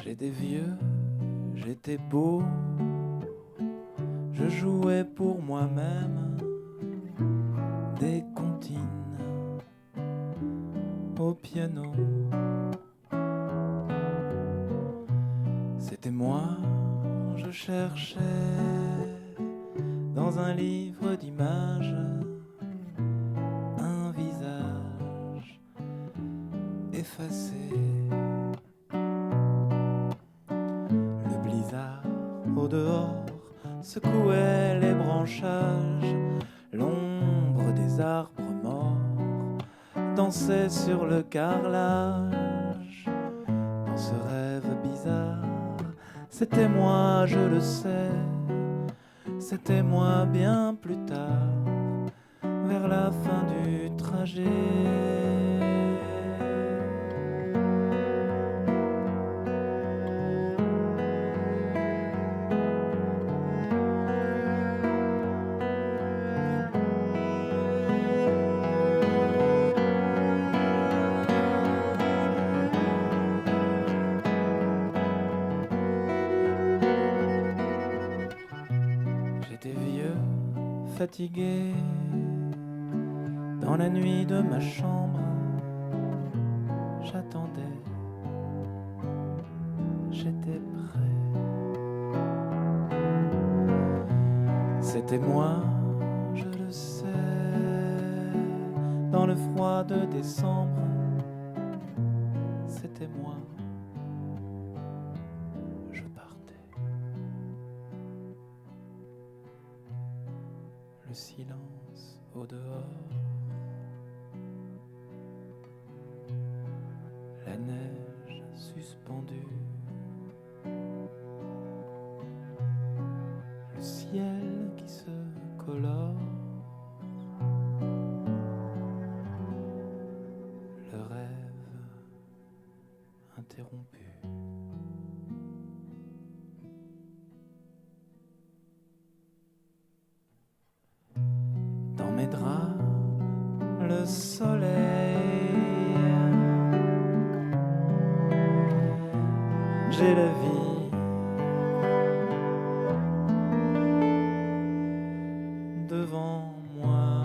J'étais vieux, j'étais beau, je jouais pour moi-même des comptines au piano. C'était moi, je cherchais dans un livre d'images un visage effacé. Le blizzard au dehors secouait les branchages, l'ombre des arbres morts dansait sur le carrelage. Dans ce rêve bizarre, c'était moi, je le sais, c'était moi bien plus tard, vers la fin du trajet. Fatigué dans la nuit de ma chambre, j'attendais, j'étais prêt. C'était moi, je le sais, dans le froid de décembre, c'était moi, je partais. Le silence au dehors, la neige suspendue, le ciel qui se colore, le rêve interrompu. Dans mes draps, le soleil, j'ai la vie devant moi.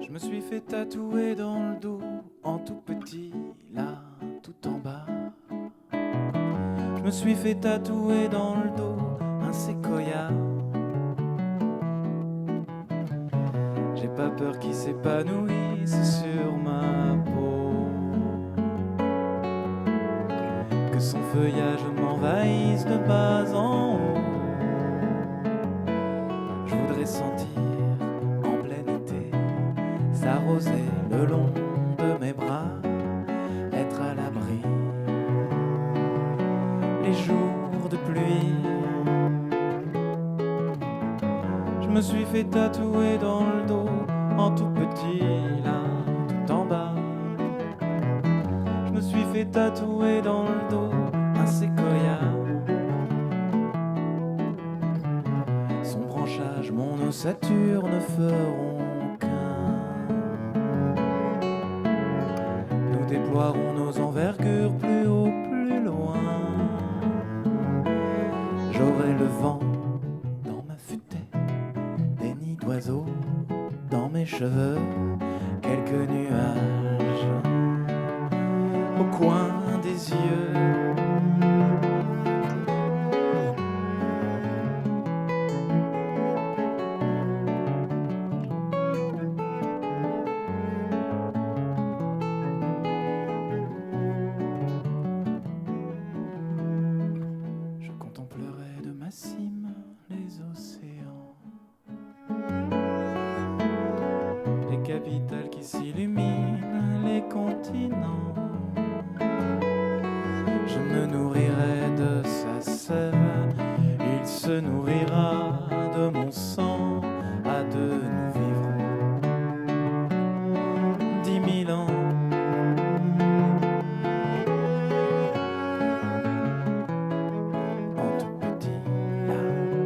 Je me suis fait tatouer dans le dos, en tout petit, là, tout en bas. Je me suis fait tatouer dans le dos un séquoia. J'ai pas peur qu'il s'épanouisse sur ma peau, que son feuillage m'envahisse de bas en haut. Je voudrais sentir en plein été s'arroser le long de mes bras, être à l'abri les jours de pluie. me suis fait tatouer dans le dos, en tout petit, là, tout en bas. Je me suis fait tatouer dans le dos un séquoia. Son branchage, mon ossature ne feront qu'un. Nous déploierons nos envergures plus haut, plus loin. J'aurai le vent dans ma futaie, des nids d'oiseaux dans mes cheveux, quelques nuages au coin des yeux. Je contemplerai de ma cime les océans, les capitales qui s'illuminent, les continents. Je me nourrirai de sa sève, il se nourrira de mon sang. À deux nous vivrons 10 000 ans. En tout petit, là,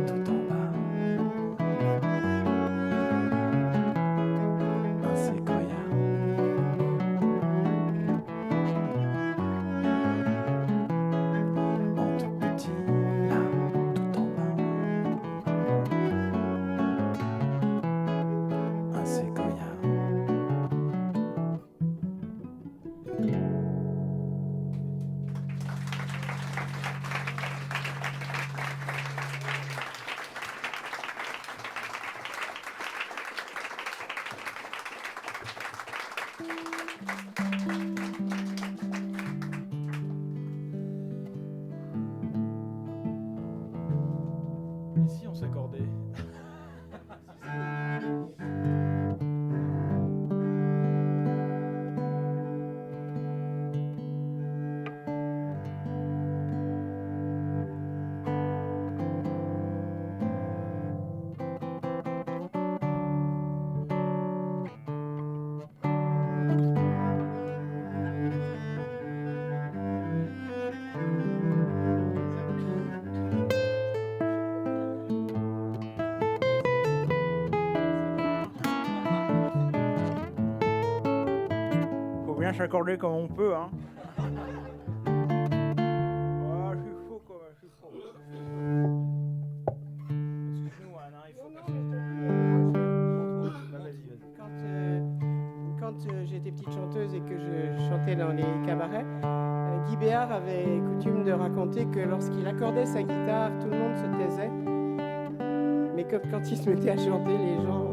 tout en bas, un séquoia. En tout petit, là, tout en bas, un séquoia. Et si on s'accordait? Faut bien s'accorder comme on peut, hein. Oh, je suis faux, quoi, je suis faux. Excuse-nous, Anne, il faut Quand j'étais petite chanteuse et que je chantais dans les cabarets, Guy Béard avait coutume de raconter que lorsqu'il accordait sa guitare, tout le monde se taisait. Mais que quand il se mettait à chanter, les gens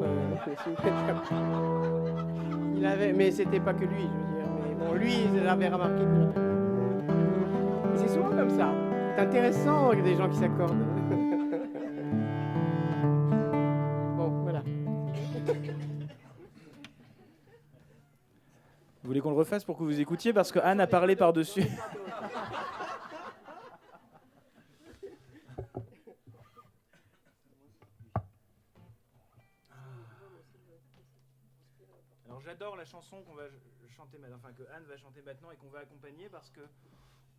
il avait, mais c'était pas que lui, je veux dire. Mais bon, lui, il avait remarqué que c'est souvent comme ça. C'est intéressant des gens qui s'accordent. Bon, voilà. Vous voulez qu'on le refasse pour que vous écoutiez parce que Anne a parlé par-dessus. Alors j'adore la chanson qu'on va chanter maintenant, enfin que Anne va chanter maintenant et qu'on va accompagner parce que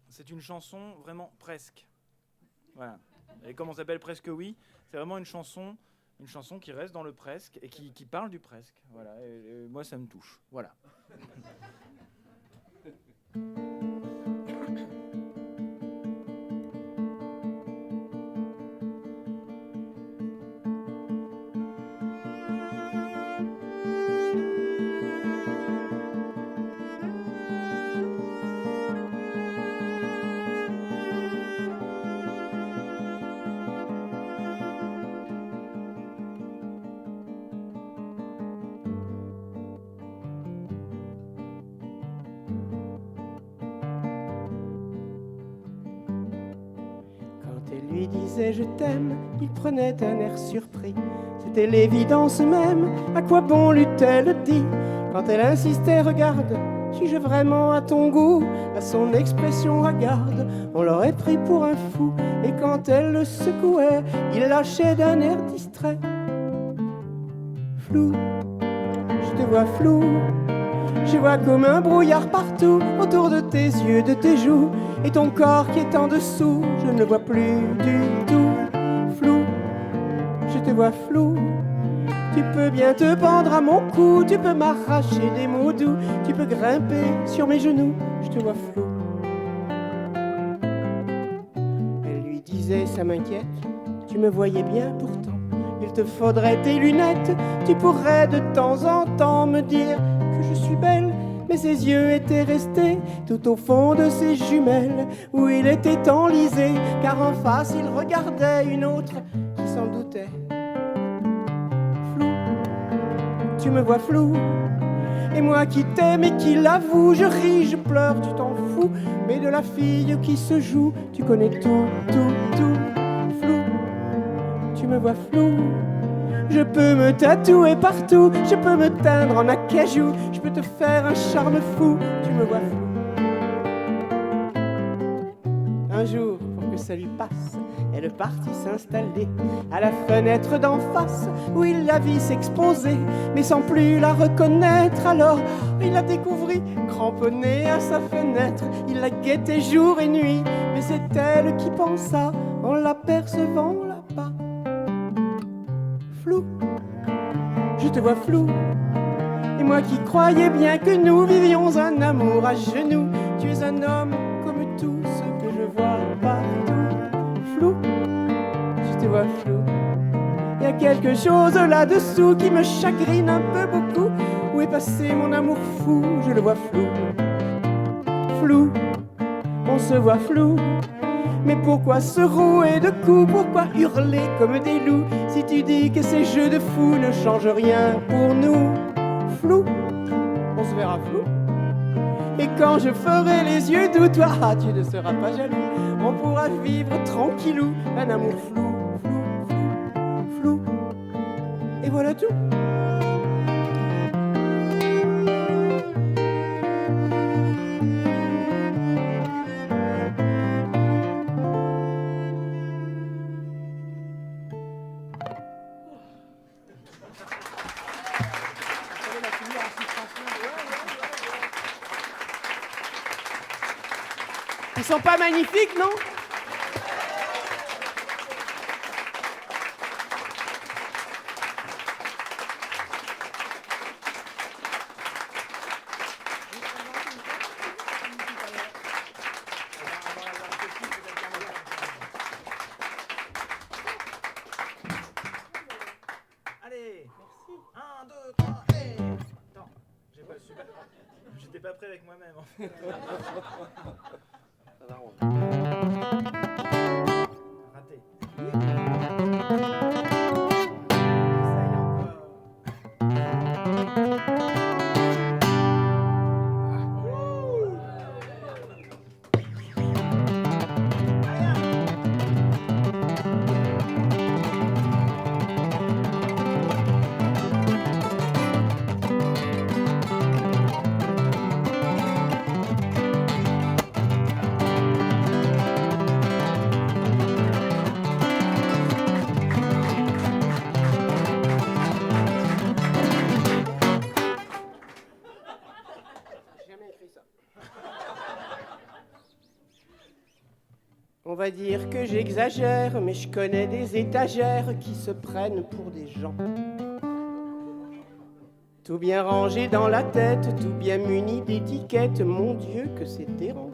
c'est une chanson vraiment presque. Voilà. Et comme on s'appelle Presque Oui, c'est vraiment une chanson qui reste dans le presque et qui parle du presque. Voilà. Et moi ça me touche. Voilà. Lui disait je t'aime, il prenait un air surpris. C'était l'évidence même, à quoi bon l'eût-elle dit? Quand elle insistait, regarde, suis-je vraiment à ton goût? À son expression hagarde, on l'aurait pris pour un fou. Et quand elle le secouait, il lâchait d'un air distrait: flou, je te vois flou. Je vois comme un brouillard partout, autour de tes yeux, de tes joues, et ton corps qui est en dessous, je ne le vois plus du tout. Flou, je te vois flou. Tu peux bien te pendre à mon cou, tu peux m'arracher des mots doux, tu peux grimper sur mes genoux, je te vois flou. Elle lui disait, ça m'inquiète, tu me voyais bien pourtant. Il te faudrait tes lunettes, tu pourrais de temps en temps me dire que je suis belle. Mais ses yeux étaient restés tout au fond de ses jumelles, où il était enlisé, car en face il regardait une autre qui s'en doutait. Flou, tu me vois flou, et moi qui t'aime et qui l'avoue, je ris, je pleure, tu t'en fous, mais de la fille qui se joue, tu connais tout, tout, tout. Flou, tu me vois flou. Je peux me tatouer partout, je peux me teindre en acajou, je peux te faire un charme fou, tu me vois flou. Un jour, pour que ça lui passe, elle partit s'installer à la fenêtre d'en face, où il la vit s'exposer, mais sans plus la reconnaître. Alors, il la découvrit, cramponnée à sa fenêtre, il la guettait jour et nuit, mais c'est elle qui pensa, en l'apercevant là-bas. Flou, je te vois flou, et moi qui croyais bien que nous vivions un amour à genoux, tu es un homme comme tous ceux que je vois partout. Flou, je te vois flou, il y a quelque chose là-dessous qui me chagrine un peu beaucoup. Où est passé mon amour fou? Je le vois flou, flou, on se voit flou. Mais pourquoi se rouer de coups? Pourquoi hurler comme des loups? Si tu dis que ces jeux de fous ne changent rien pour nous. Flou, on se verra flou. Et quand je ferai les yeux doux, toi, tu ne seras pas jaloux. On pourra vivre tranquillou, un amour flou, flou, flou, flou. Et voilà tout. Ils sont pas magnifiques, non? Allez, merci. 1, 2, 3, et... Attends, j'ai pas su. J'étais pas prêt avec moi-même en fait. Raté. On va dire que j'exagère, mais je connais des étagères qui se prennent pour des gens. Tout bien rangé dans la tête, tout bien muni d'étiquettes, mon Dieu que c'est dérangeant.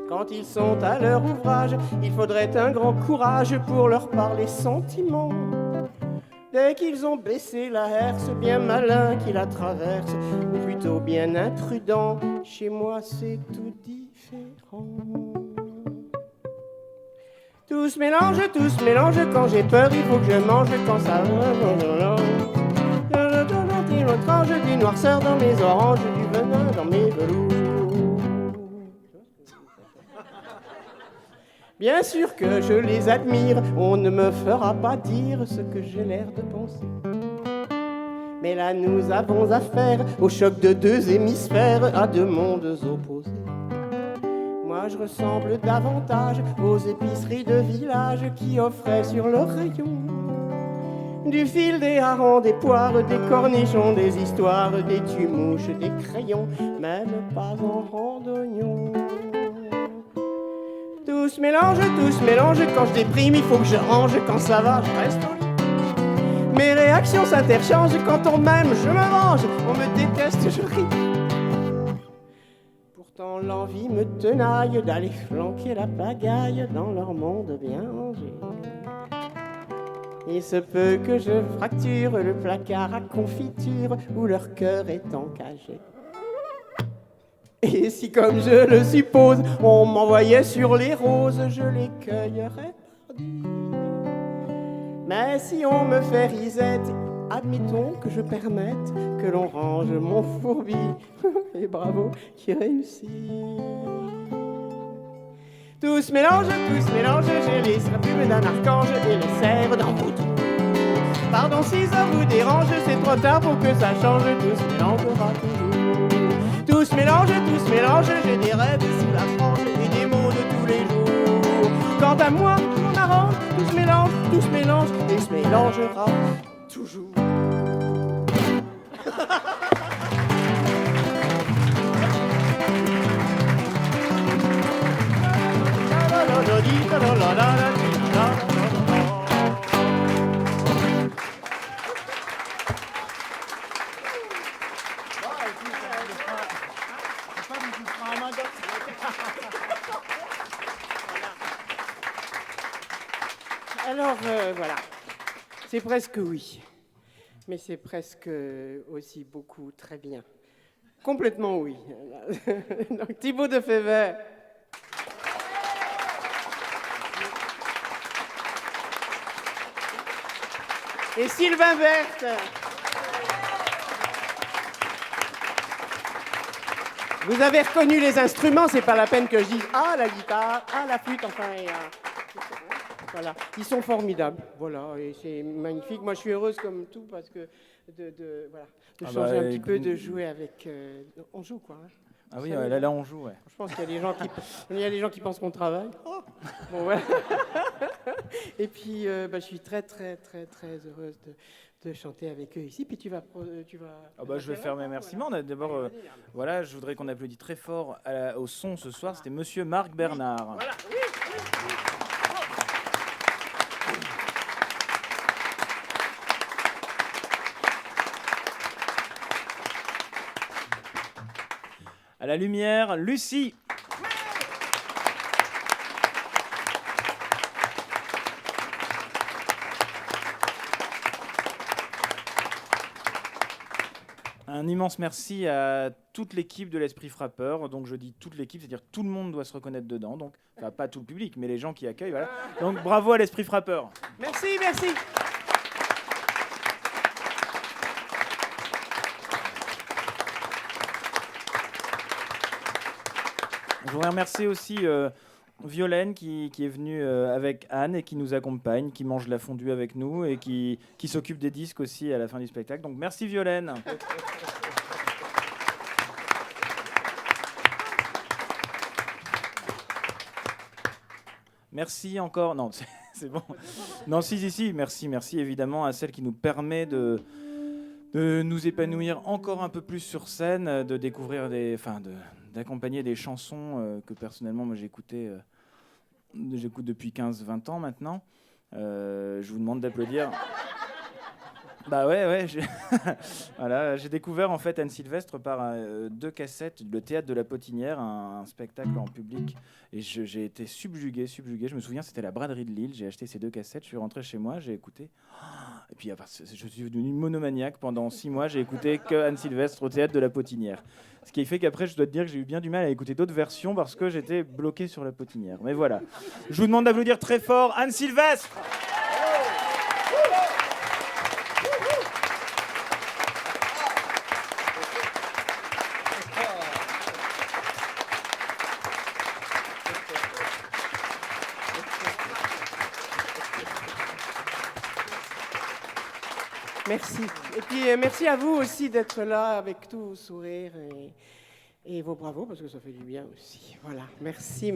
Quand ils sont à leur ouvrage, il faudrait un grand courage pour leur parler sentiments. Dès qu'ils ont baissé la herse, bien malin qui la traverse, ou plutôt bien imprudent, chez moi c'est tout différent. Tout se mélange, quand j'ai peur, il faut que je mange, quand ça... Tranche du noirceur dans mes oranges, du venin dans mes velours. Bien sûr que je les admire, on ne me fera pas dire ce que j'ai l'air de penser. Mais là nous avons affaire au choc de deux hémisphères, à deux mondes opposés. Moi je ressemble davantage aux épiceries de village qui offraient sur leurs rayons Du fil, des harengs, des poires, des cornichons, des histoires, des tumouches, des crayons, même pas en rang d'oignons. Tout se mélange, quand je déprime, il faut que je range, quand ça va, je reste au lit. Mes réactions s'interchangent, quand on m'aime, je me venge, on me déteste, je ris. Pourtant l'envie me tenaille d'aller flanquer la pagaille dans leur monde bien rangé. Il se peut que je fracture le placard à confiture où leur cœur est encagé. Et si, comme je le suppose, on m'envoyait sur les roses, je les cueillerais pardi. Mais si on me fait risette, admettons que je permette que l'on range mon fourbi. Et bravo, qui réussit. Tout se mélange, j'ai les strapules d'un archange et les sèvres d'un vaudou. Pardon si ça vous dérange, c'est trop tard pour que ça change, tout se mélangera toujours. Tout se mélange, j'ai des rêves sous la frange et des mots de tous les jours. Quant à moi, on m'arrange, tout se mélange et se mélangera toujours. Alors, voilà, c'est presque oui, mais c'est presque aussi beaucoup très bien. Complètement oui. Donc Thibaut Defebvre. Et Sylvain Berthe. Vous avez reconnu les instruments, c'est pas la peine que je dise ah la guitare, ah la flûte, enfin voilà, ils sont formidables, voilà, et c'est magnifique. Moi je suis heureuse comme tout parce que de changer un petit peu, de jouer avec, on joue quoi. Hein. Ah oui, là on joue, ouais. Je pense qu'il y a des gens qui pensent qu'on travaille. Bon voilà. Et puis je suis très très très très heureuse de chanter avec eux ici. Puis tu vas. Je vais faire mes remerciements. Voilà. D'abord, voilà, je voudrais qu'on applaudisse très fort au son ce soir. C'était Monsieur Marc Bernard. Voilà. Oui. À la lumière, Lucie. Un immense merci à toute l'équipe de l'Esprit Frappeur. Donc je dis toute l'équipe, c'est-à-dire tout le monde doit se reconnaître dedans. Donc, enfin, pas tout le public, mais les gens qui accueillent. Voilà. Donc bravo à l'Esprit Frappeur. Merci. Je voudrais remercier aussi Violaine qui est venue avec Anne et qui nous accompagne, qui mange la fondue avec nous et qui s'occupe des disques aussi à la fin du spectacle. Donc merci Violaine. Merci encore. Non, c'est bon. Non, si. Merci évidemment à celle qui nous permet de nous épanouir encore un peu plus sur scène, de découvrir d'accompagner des chansons que personnellement moi j'écoute depuis 15-20 ans maintenant. Je vous demande d'applaudir. Bah ouais. Voilà, j'ai découvert en fait Anne Sylvestre par 2 cassettes, le Théâtre de la Potinière, un spectacle en public, et j'ai été subjugué. Je me souviens, c'était la braderie de Lille. J'ai acheté ces 2 cassettes, je suis rentré chez moi, j'ai écouté. Et puis je suis devenu monomaniaque. Pendant 6 mois, j'ai écouté que Anne Sylvestre au Théâtre de la Potinière. Ce qui fait qu'après, je dois te dire que j'ai eu bien du mal à écouter d'autres versions parce que j'étais bloqué sur la Potinière. Mais voilà. Je vous demande d'applaudir très fort Anne Sylvestre. Merci. Et puis merci à vous aussi d'être là avec tous vos sourires et vos bravos parce que ça fait du bien aussi. Voilà. Merci.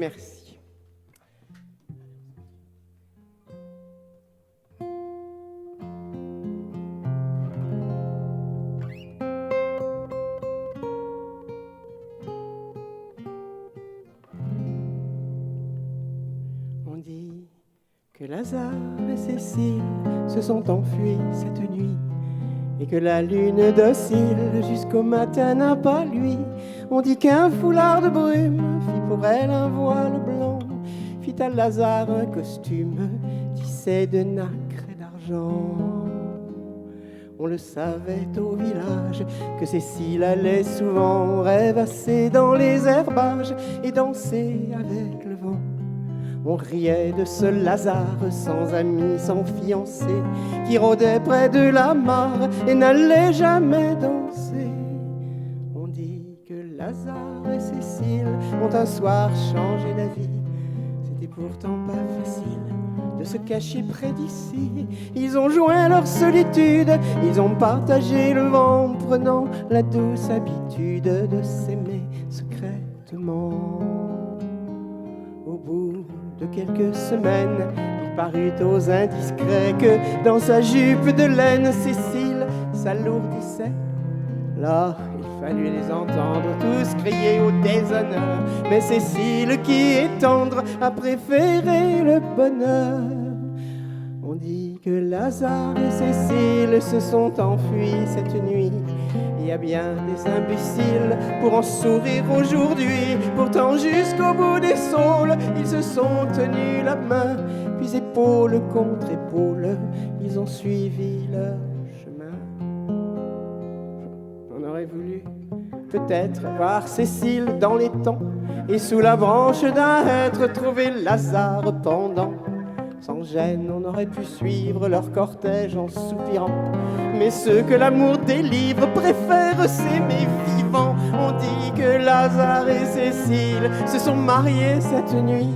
que Lazare et Cécile se sont enfuis cette nuit, et que la lune docile jusqu'au matin n'a pas lui. On dit qu'un foulard de brume fit pour elle un voile blanc, fit à Lazare un costume tissé de nacre et d'argent. On le savait au village que Cécile allait souvent rêvasser dans les herbages et danser avec le vent. On riait de ce Lazare sans ami, sans fiancé, qui rôdait près de la mare et n'allait jamais danser. On dit que Lazare et Cécile ont un soir changé d'avis. C'était pourtant pas facile de se cacher près d'ici. Ils ont joint leur solitude, ils ont partagé le vent, prenant la douce habitude de s'aimer secrètement. Au bout de quelques semaines, il parut aux indiscrets que dans sa jupe de laine, Cécile s'alourdissait. Là, il fallut les entendre tous crier au déshonneur. Mais Cécile, qui est tendre, a préféré le bonheur. On dit que Lazare et Cécile se sont enfuis cette nuit. Il y a bien des imbéciles pour en sourire aujourd'hui. Pourtant jusqu'au bout des saules, ils se sont tenus la main. Puis épaule contre épaule, ils ont suivi leur chemin. On aurait voulu peut-être voir Cécile dans les temps, et sous la branche d'un hêtre trouver Lazare pendant. Sans gêne, on aurait pu suivre leur cortège en soupirant. Mais ceux que l'amour délivre préfèrent s'aimer vivant. On dit que Lazare et Cécile se sont mariés cette nuit,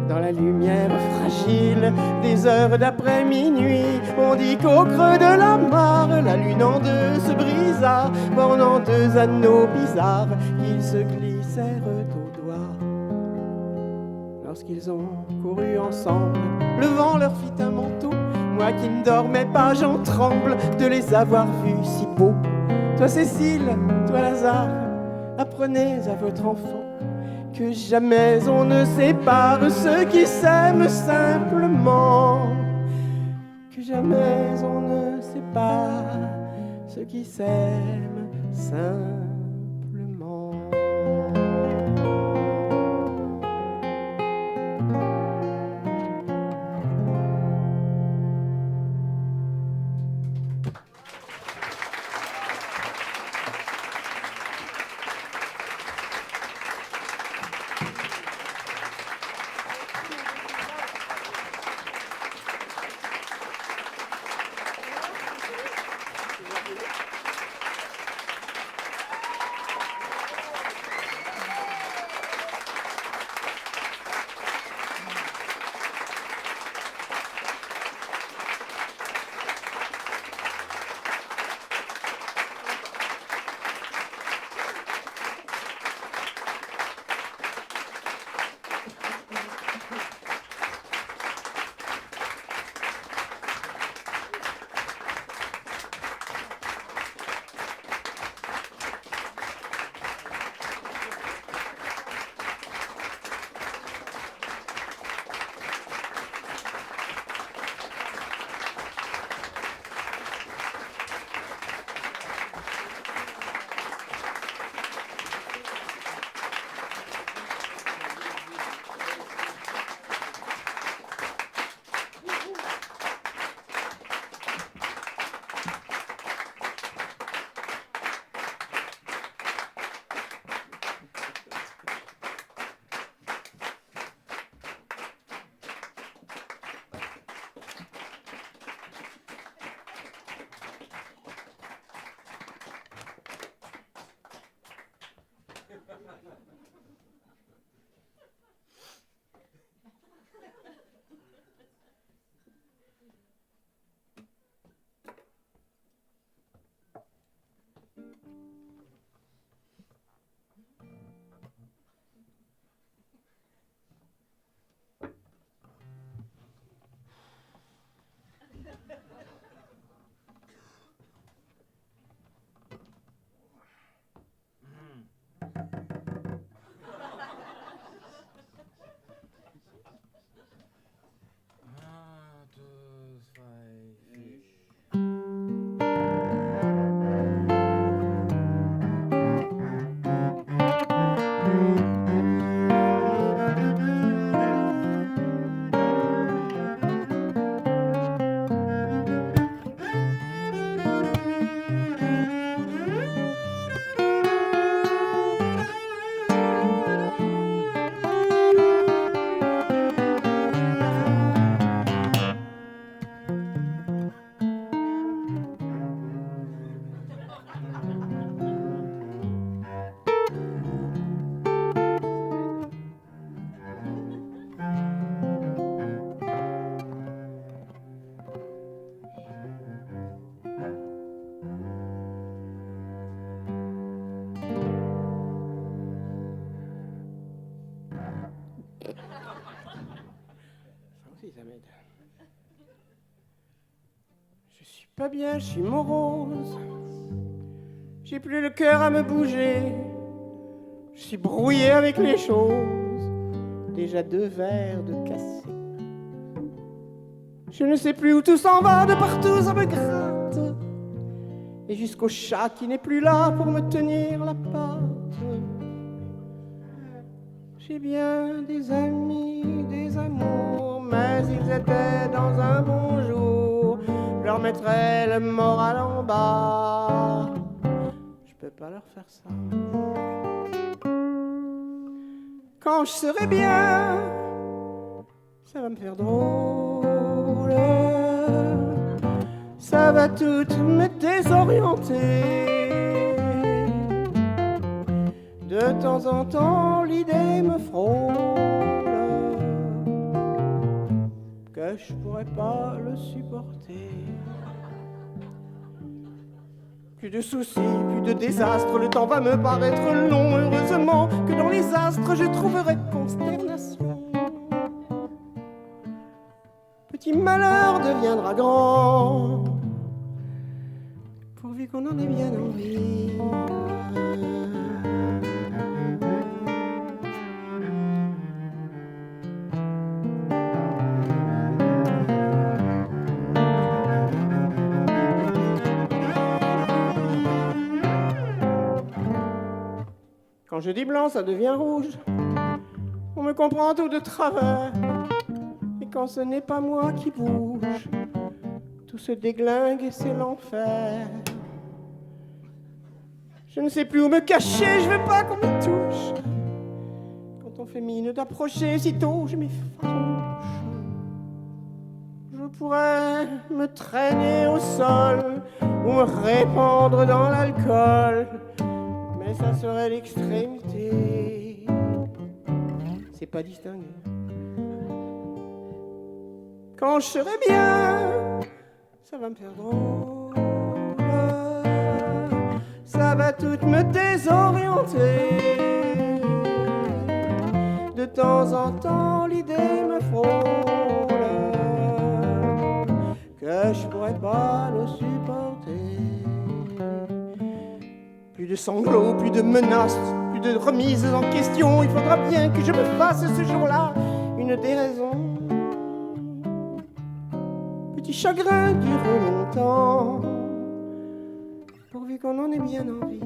dans la lumière fragile des heures d'après minuit. On dit qu'au creux de la mare, la lune en deux se brisa, bornant deux anneaux bizarres qu'ils se glissèrent au doigt. Lorsqu'ils ont couru ensemble, le vent leur fit un manteau. Moi qui ne dormais pas, j'en tremble de les avoir vus si beaux. Toi Cécile, toi Lazare, apprenez à votre enfant que jamais on ne sépare ceux qui s'aiment simplement. Que jamais on ne sépare ceux qui s'aiment simplement. m'aide. Je suis pas bien, je suis morose. J'ai plus le cœur à me bouger. Je suis brouillé avec les choses. Déjà 2 verres de cassé. Je ne sais plus où tout s'en va, de partout ça me gratte. Et jusqu'au chat qui n'est plus là pour me tenir la patte. J'ai bien des amis, des amours, mais ils étaient dans un bon jour. Je leur mettrai le moral en bas. Je peux pas leur faire ça. Quand je serai bien, ça va me faire drôle. Ça va tout me désorienter. De temps en temps, l'idée me frôle que je pourrais pas le supporter. Plus de soucis, plus de désastres, le temps va me paraître long. Heureusement que dans les astres, je trouverai consternation. Petit malheur deviendra grand, pourvu qu'on en ait bien envie. Quand je dis blanc, ça devient rouge. On me comprend tout de travers. Et quand ce n'est pas moi qui bouge, tout se déglingue et c'est l'enfer. Je ne sais plus où me cacher, je veux pas qu'on me touche. Quand on fait mine d'approcher, sitôt je m'effarouche. Je pourrais me traîner au sol ou me répandre dans l'alcool. Mais ça serait l'extrémité. C'est pas distingué. Quand je serai bien, ça va me faire drôle. Ça va tout me désorienter. De temps en temps, l'idée me frôle que je pourrais pas le supporter. Plus de sanglots, plus de menaces, plus de remises en question. Il faudra bien que je me fasse ce jour-là une déraison. Petit chagrin dure longtemps, pourvu qu'on en ait bien envie.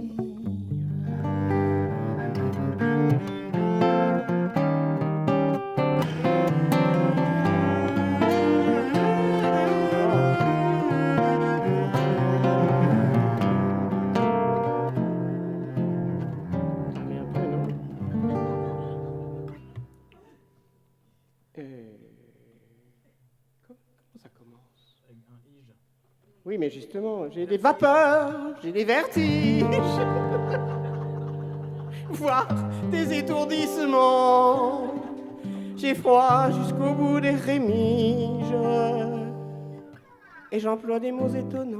Oui, mais justement, j'ai des vapeurs, j'ai des vertiges, voire des étourdissements. J'ai froid jusqu'au bout des rémiges et j'emploie des mots étonnants.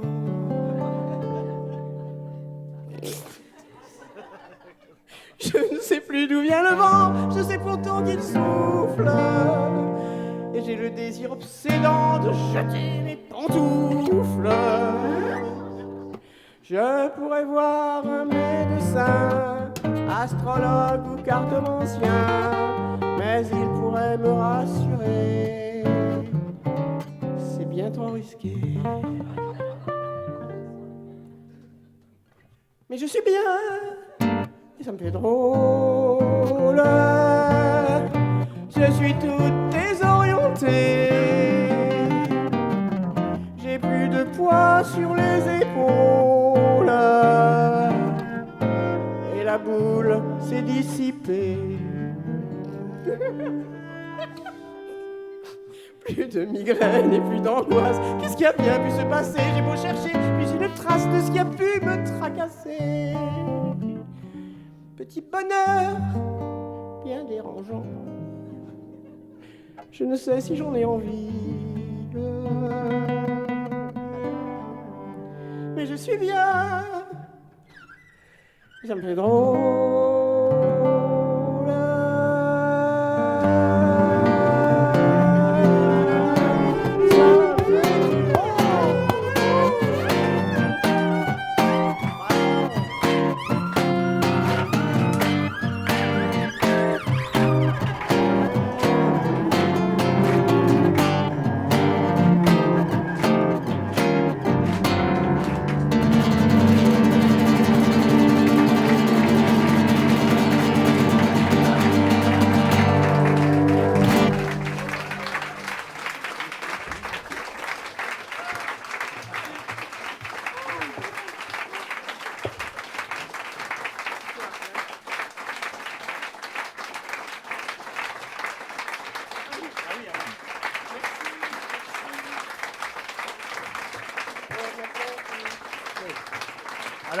Je ne sais plus d'où vient le vent, je sais pourtant qu'il souffle. Et j'ai le désir obsédant de jeter mes pantoufles. Je pourrais voir un médecin, astrologue ou cartomancien, mais il pourrait me rassurer. C'est bien trop risqué. Mais je suis bien, et ça me fait drôle. Je suis toute désorientée. J'ai plus de poids sur les épaules. Et la boule s'est dissipée. Plus de migraine et plus d'angoisse. Qu'est-ce qui a bien pu se passer? J'ai beau chercher, puis une trace de ce qui a pu me tracasser. Petit bonheur, bien dérangeant. Je ne sais si j'en ai envie. Mais je suis bien. Ça me fait drôle.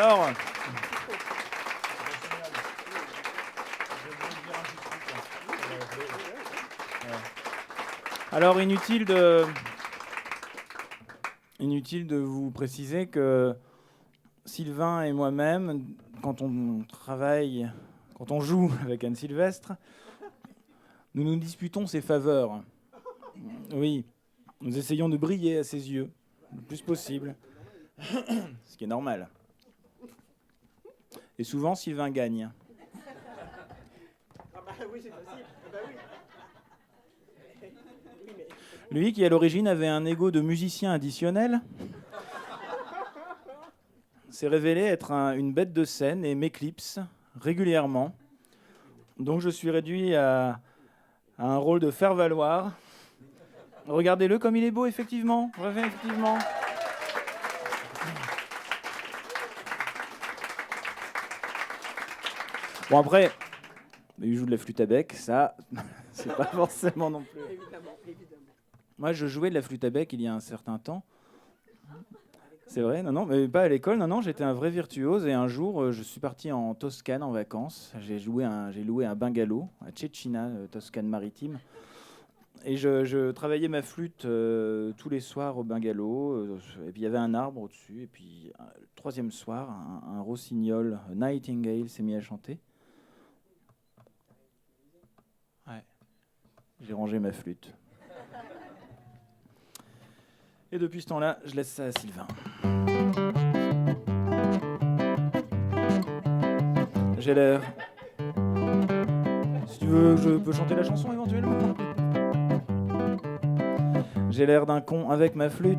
Alors... Alors, inutile de vous préciser que Sylvain et moi-même, quand on joue avec Anne Sylvestre, nous nous disputons ses faveurs. Oui, nous essayons de briller à ses yeux, le plus possible, ce qui est normal. Et souvent, Sylvain gagne. Ah bah oui, c'est facile. Ah bah oui. Lui, qui à l'origine avait un ego de musicien additionnel, s'est révélé être une bête de scène et m'éclipse régulièrement. Donc je suis réduit à un rôle de faire-valoir. Regardez-le comme il est beau, effectivement. Ouais, effectivement. Bon, après, il joue de la flûte à bec, ça, c'est pas forcément non plus. Évidemment. Moi, je jouais de la flûte à bec il y a un certain temps. C'est vrai, non, mais pas à l'école, non, j'étais un vrai virtuose et un jour, je suis parti en Toscane en vacances. J'ai loué un bungalow à Cecina, Toscane maritime. Et je travaillais ma flûte tous les soirs au bungalow. Et puis il y avait un arbre au-dessus. Et puis le troisième soir, un rossignol, Nightingale, s'est mis à chanter. Ouais. J'ai rangé ma flûte. Et depuis ce temps-là, je laisse ça à Sylvain. J'ai l'air... Si tu veux, je peux chanter la chanson éventuellement. J'ai l'air d'un con avec ma flûte,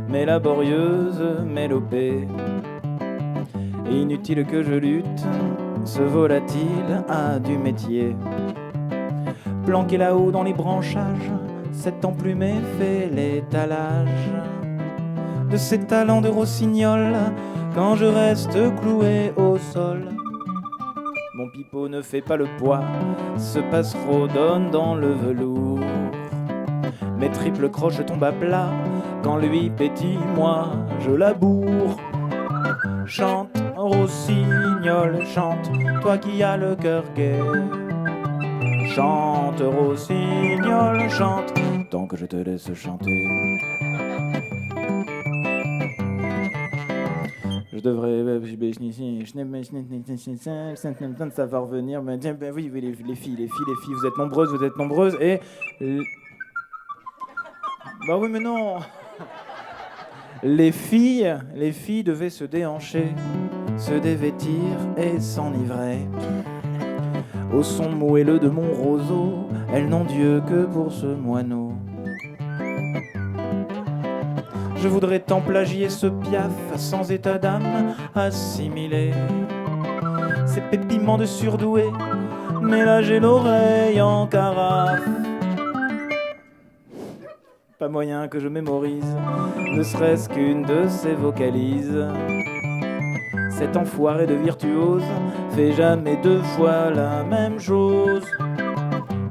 mais laborieuse, mélopée. Et inutile que je lutte, ce volatile a du métier. Planqué là-haut dans les branchages, cet emplumé fait l'étalage de ses talents de rossignol quand je reste cloué au sol. Mon pipeau ne fait pas le poids, ce passereau donne dans le velours. Mes triples croches tombent à plat quand lui pétille, moi je laboure. Chante, rossignol, chante, toi qui as le cœur gai. Chante, rossignol, chante, tant que je te laisse chanter. Je devrais... Ça va revenir. Mais oui, les filles, vous êtes nombreuses, et... Bah oui, mais non. Les filles devaient se déhancher, se dévêtir et s'enivrer. Au son moelleux de mon roseau, elles n'ont Dieu que pour ce moineau. Je voudrais tant plagier ce piaf sans état d'âme assimilé. Ces pépiments de surdoué, mais là j'ai l'oreille en carafe. Pas moyen que je mémorise, ne serait-ce qu'une de ces vocalises. Cet enfoiré de virtuose fait jamais deux fois la même chose.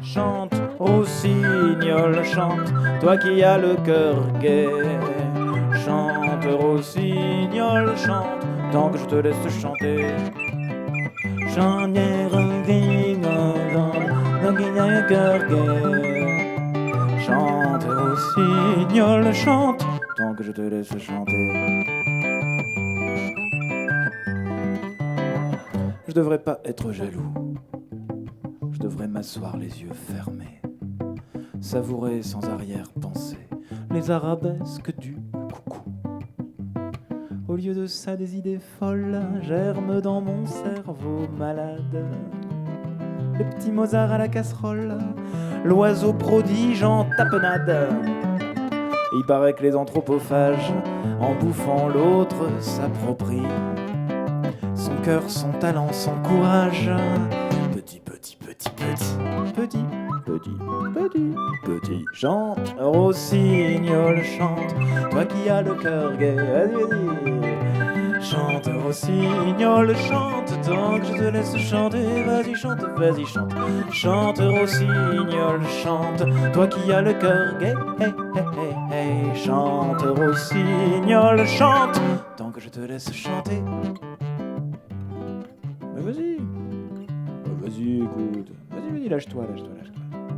Chante, rossignol, chante, toi qui as le cœur gai. Chante, rossignol, chante, tant que je te laisse chanter. Chante, le cœur gai. Chante, rossignol, chante, tant que je te laisse chanter. Je devrais pas être jaloux. Je devrais m'asseoir les yeux fermés, savourer sans arrière-pensée les arabesques du coucou. Au lieu de ça, des idées folles germent dans mon cerveau malade. Le petit Mozart à la casserole, l'oiseau prodige en tapenade. Il paraît que les anthropophages, en bouffant l'autre, s'approprient son cœur, son talent, son courage. Petit, chante, rossignol, chante, toi qui as le cœur gai, vas-y. Chante, rossignol, chante, tant que je te laisse chanter, vas-y, chante. Chante, rossignol, chante, toi qui as le cœur gai, hey, hey, hey, hey. Chante, rossignol, chante, tant que je te laisse chanter. Vas-y. Vas-y, écoute. Vas-y, lâche-toi.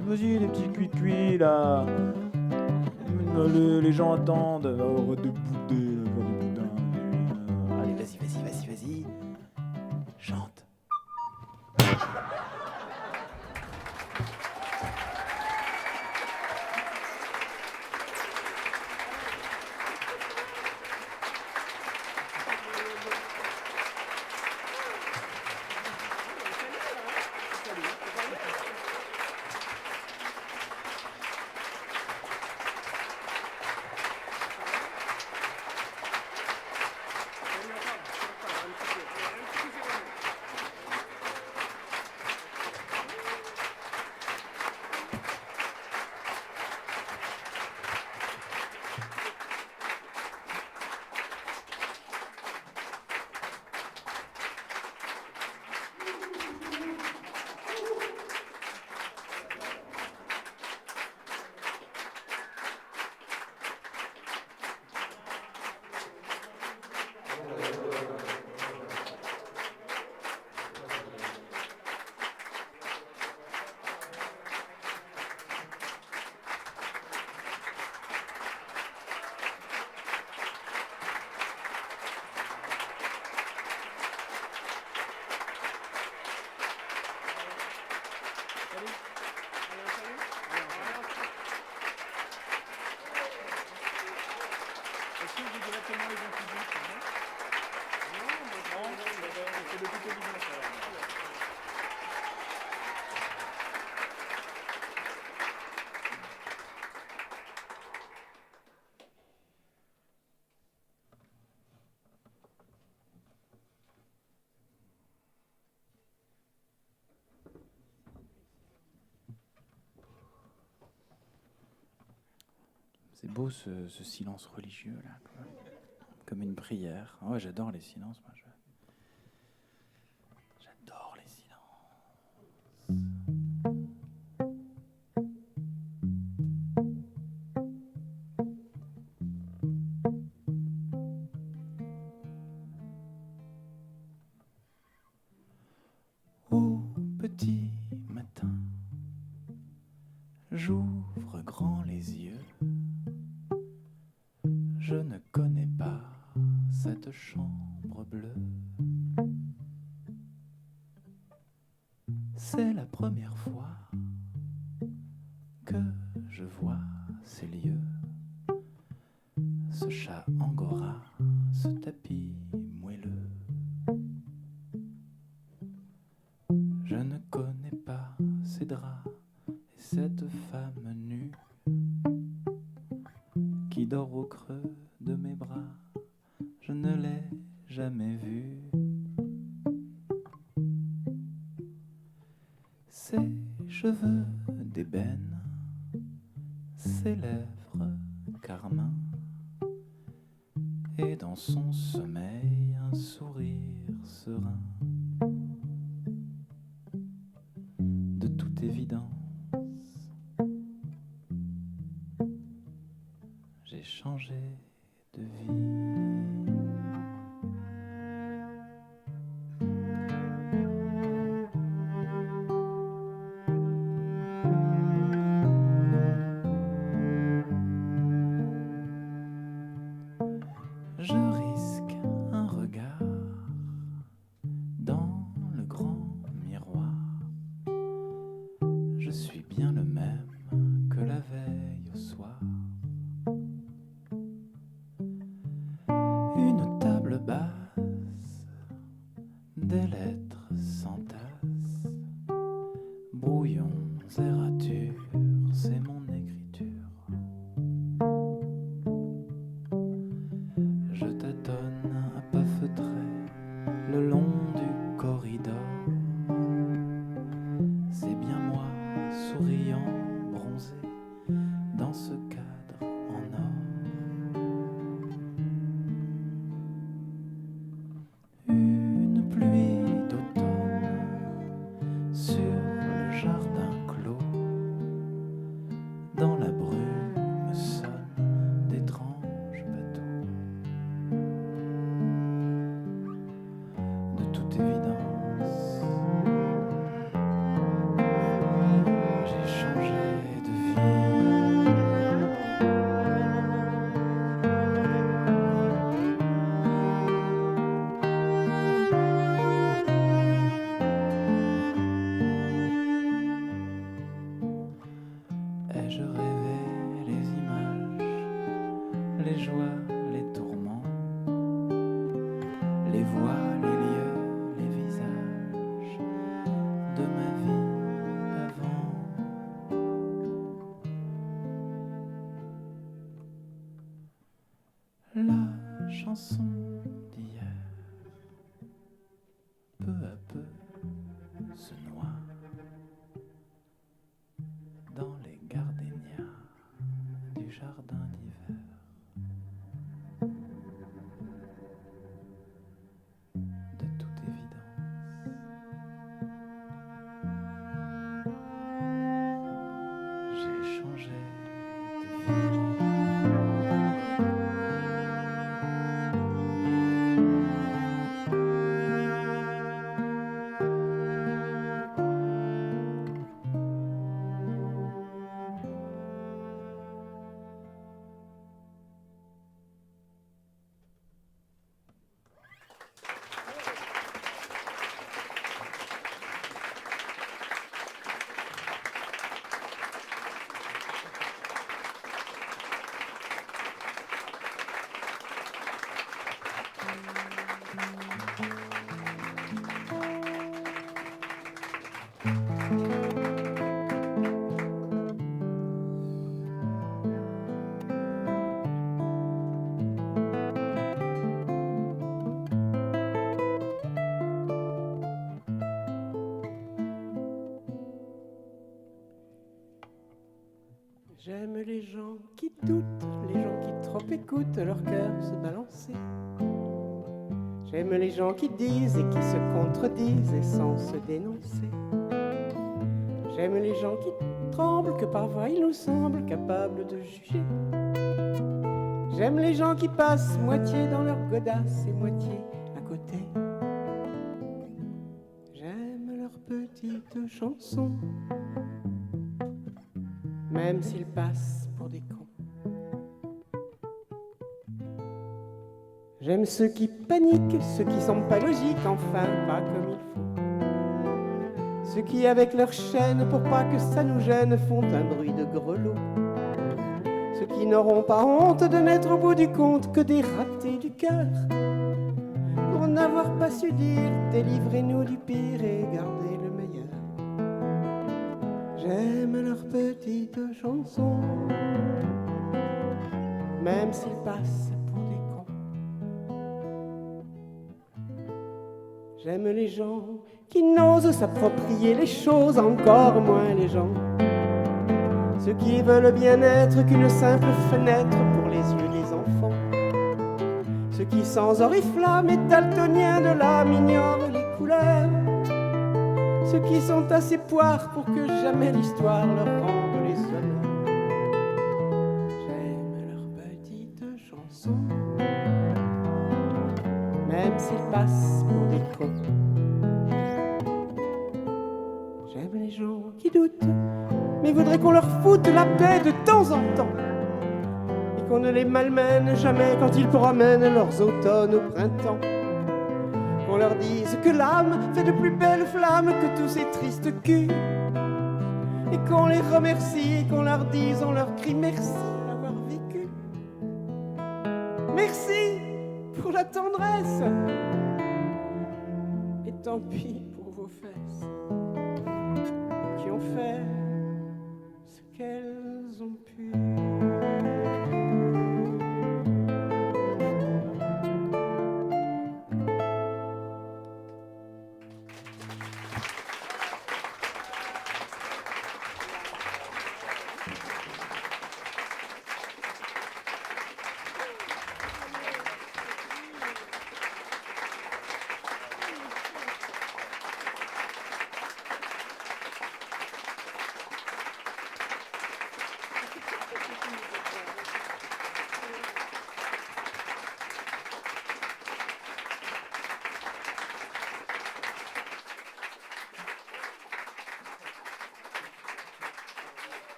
Vas-y, les petits cuits là. Les gens attendent. Arrête de bouder, là, faire du boudin. Allez, vas-y. Chante. C'est beau ce silence religieux là, quoi. Comme une prière. Ah ouais, j'adore les silences, moi. J'adore les silences. Au petit matin, j'ouvre grand les yeux. Je ne connais pas cette chambre bleue. C'est la première fois que je vois ces lieux. Ce chat angora, ce tapis moelleux. Je ne connais pas ces draps et cette femme nue qui dort au creux de mes bras. Je ne l'ai jamais vue. Ses cheveux d'ébène, ses lèvres carmin, et dans son sommeil un sourire serein. De toute évidence, j'ai changé de vie. Je risque un regard dans le grand miroir. Je suis bien le même que la veille au soir. Une table basse, des lettres s'entassent. Brouillons et ratures, c'est mon écriture. Je tâtonne à pas feutrer le long du corridor. C'est bien moi, souriant, bronzé, dans ce cadre en or. Une pluie d'automne les gens qui doutent, les gens qui trop écoutent leur cœur se balancer. J'aime les gens qui disent et qui se contredisent et sans se dénoncer. J'aime les gens qui tremblent, que parfois ils nous semblent capables de juger. J'aime les gens qui passent moitié dans leur godasse et moitié à côté. J'aime leurs petites chansons, même s'ils passent pour des cons. J'aime ceux qui paniquent, ceux qui sont pas logiques, enfin pas comme il faut. Ceux qui avec leur chaîne, pour pas que ça nous gêne, font un bruit de grelot. Ceux qui n'auront pas honte de n'être au bout du compte que des ratés du cœur, pour n'avoir pas su dire délivrez-nous du pire et gardez le meilleur. J'aime leurs petites chansons, même s'ils passent pour des cons. J'aime les gens qui n'osent s'approprier les choses, encore moins les gens. Ceux qui veulent bien être qu'une simple fenêtre pour les yeux des enfants. Ceux qui sans oriflamme et daltoniens de l'âme ignorent les couleurs. Ceux qui sont assez poires pour que jamais l'histoire leur rende les honneurs. J'aime leurs petites chansons, même s'ils passent pour des cons. J'aime les gens qui doutent, mais voudraient qu'on leur foute la paix de temps en temps, et qu'on ne les malmène jamais quand ils promènent leurs automnes au printemps. Qu'on leur dise que l'âme fait de plus belles flammes que tous ces tristes culs, et qu'on les remercie, qu'on leur dise, on leur crie merci d'avoir vécu. Merci pour la tendresse, et tant pis pour vos fesses qui ont fait ce qu'elles ont pu.